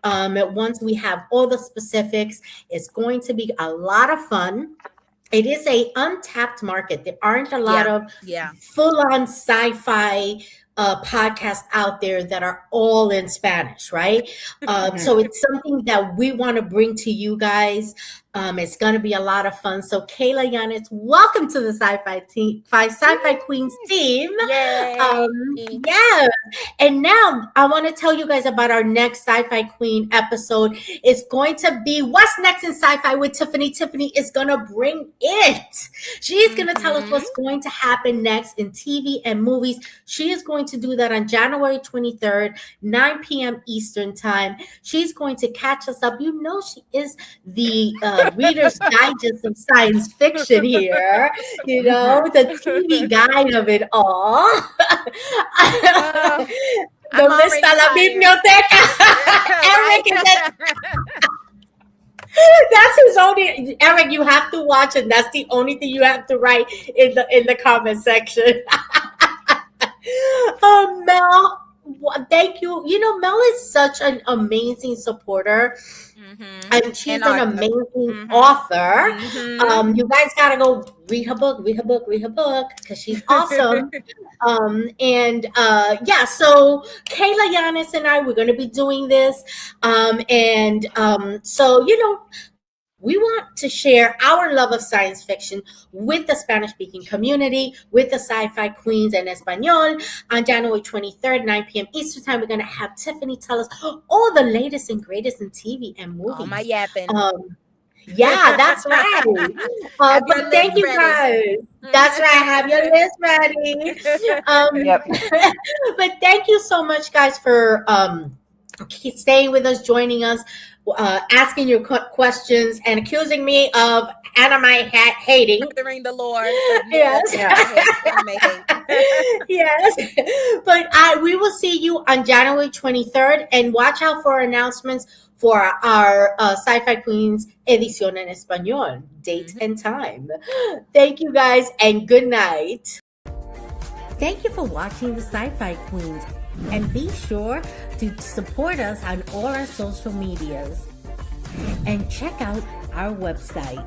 Once we have all the specifics, it's going to be a lot of fun. It is a untapped market. There aren't a lot of Yeah. full-on sci-fi podcasts out there that are all in Spanish, right? So it's something that we want to bring to you guys. It's going to be a lot of fun. So Kayla Yanis, welcome to the Sci-Fi Queens team. Yay. Yeah. And now I want to tell you guys about our next Sci-Fi Queen episode. It's going to be What's Next in Sci-Fi with Tiffany. Tiffany is going to bring it. She's going to tell us what's going to happen next in TV and movies. She is going to do that on January 23rd, 9 p.m. Eastern time. She's going to catch us up. You know, she is the Reader's Digest of science fiction here. You know, the TV guide of it all. ¿Dónde está la biblioteca? Eric is that's his only. Eric, you have to watch it. That's the only thing you have to write in the comment section. Mel, Thank you. You know, Mel is such an amazing supporter, and she's And an Arthur. amazing author. Mhm. You guys gotta go read her book, read her book, read her book, because she's awesome. Yeah, so Kayla, Yanis, and I, we're going to be doing this. So, you know, we want to share our love of science fiction with the Spanish speaking community, with the Sci Fi Queens and Espanol. On January 23rd, 9 p.m. Eastern Time, we're going to have Tiffany tell us all the latest and greatest in TV and All my movies. yapping. Yeah, that's right. Have your But thank list you ready. guys. That's right. Have your list ready. Um, Yep. but thank you so much, guys, for staying with us, joining us, asking your questions, and accusing me of anime hating. Murdering the Lord of more Yes. Yeah. anime hate. Yes. But we will see you on January 23rd, and watch out for announcements for our Sci-Fi Queens Edición en Español, date and time. Thank you guys, and good night. Thank you for watching the Sci-Fi Queens, and be sure to support us on all our social medias and check out our website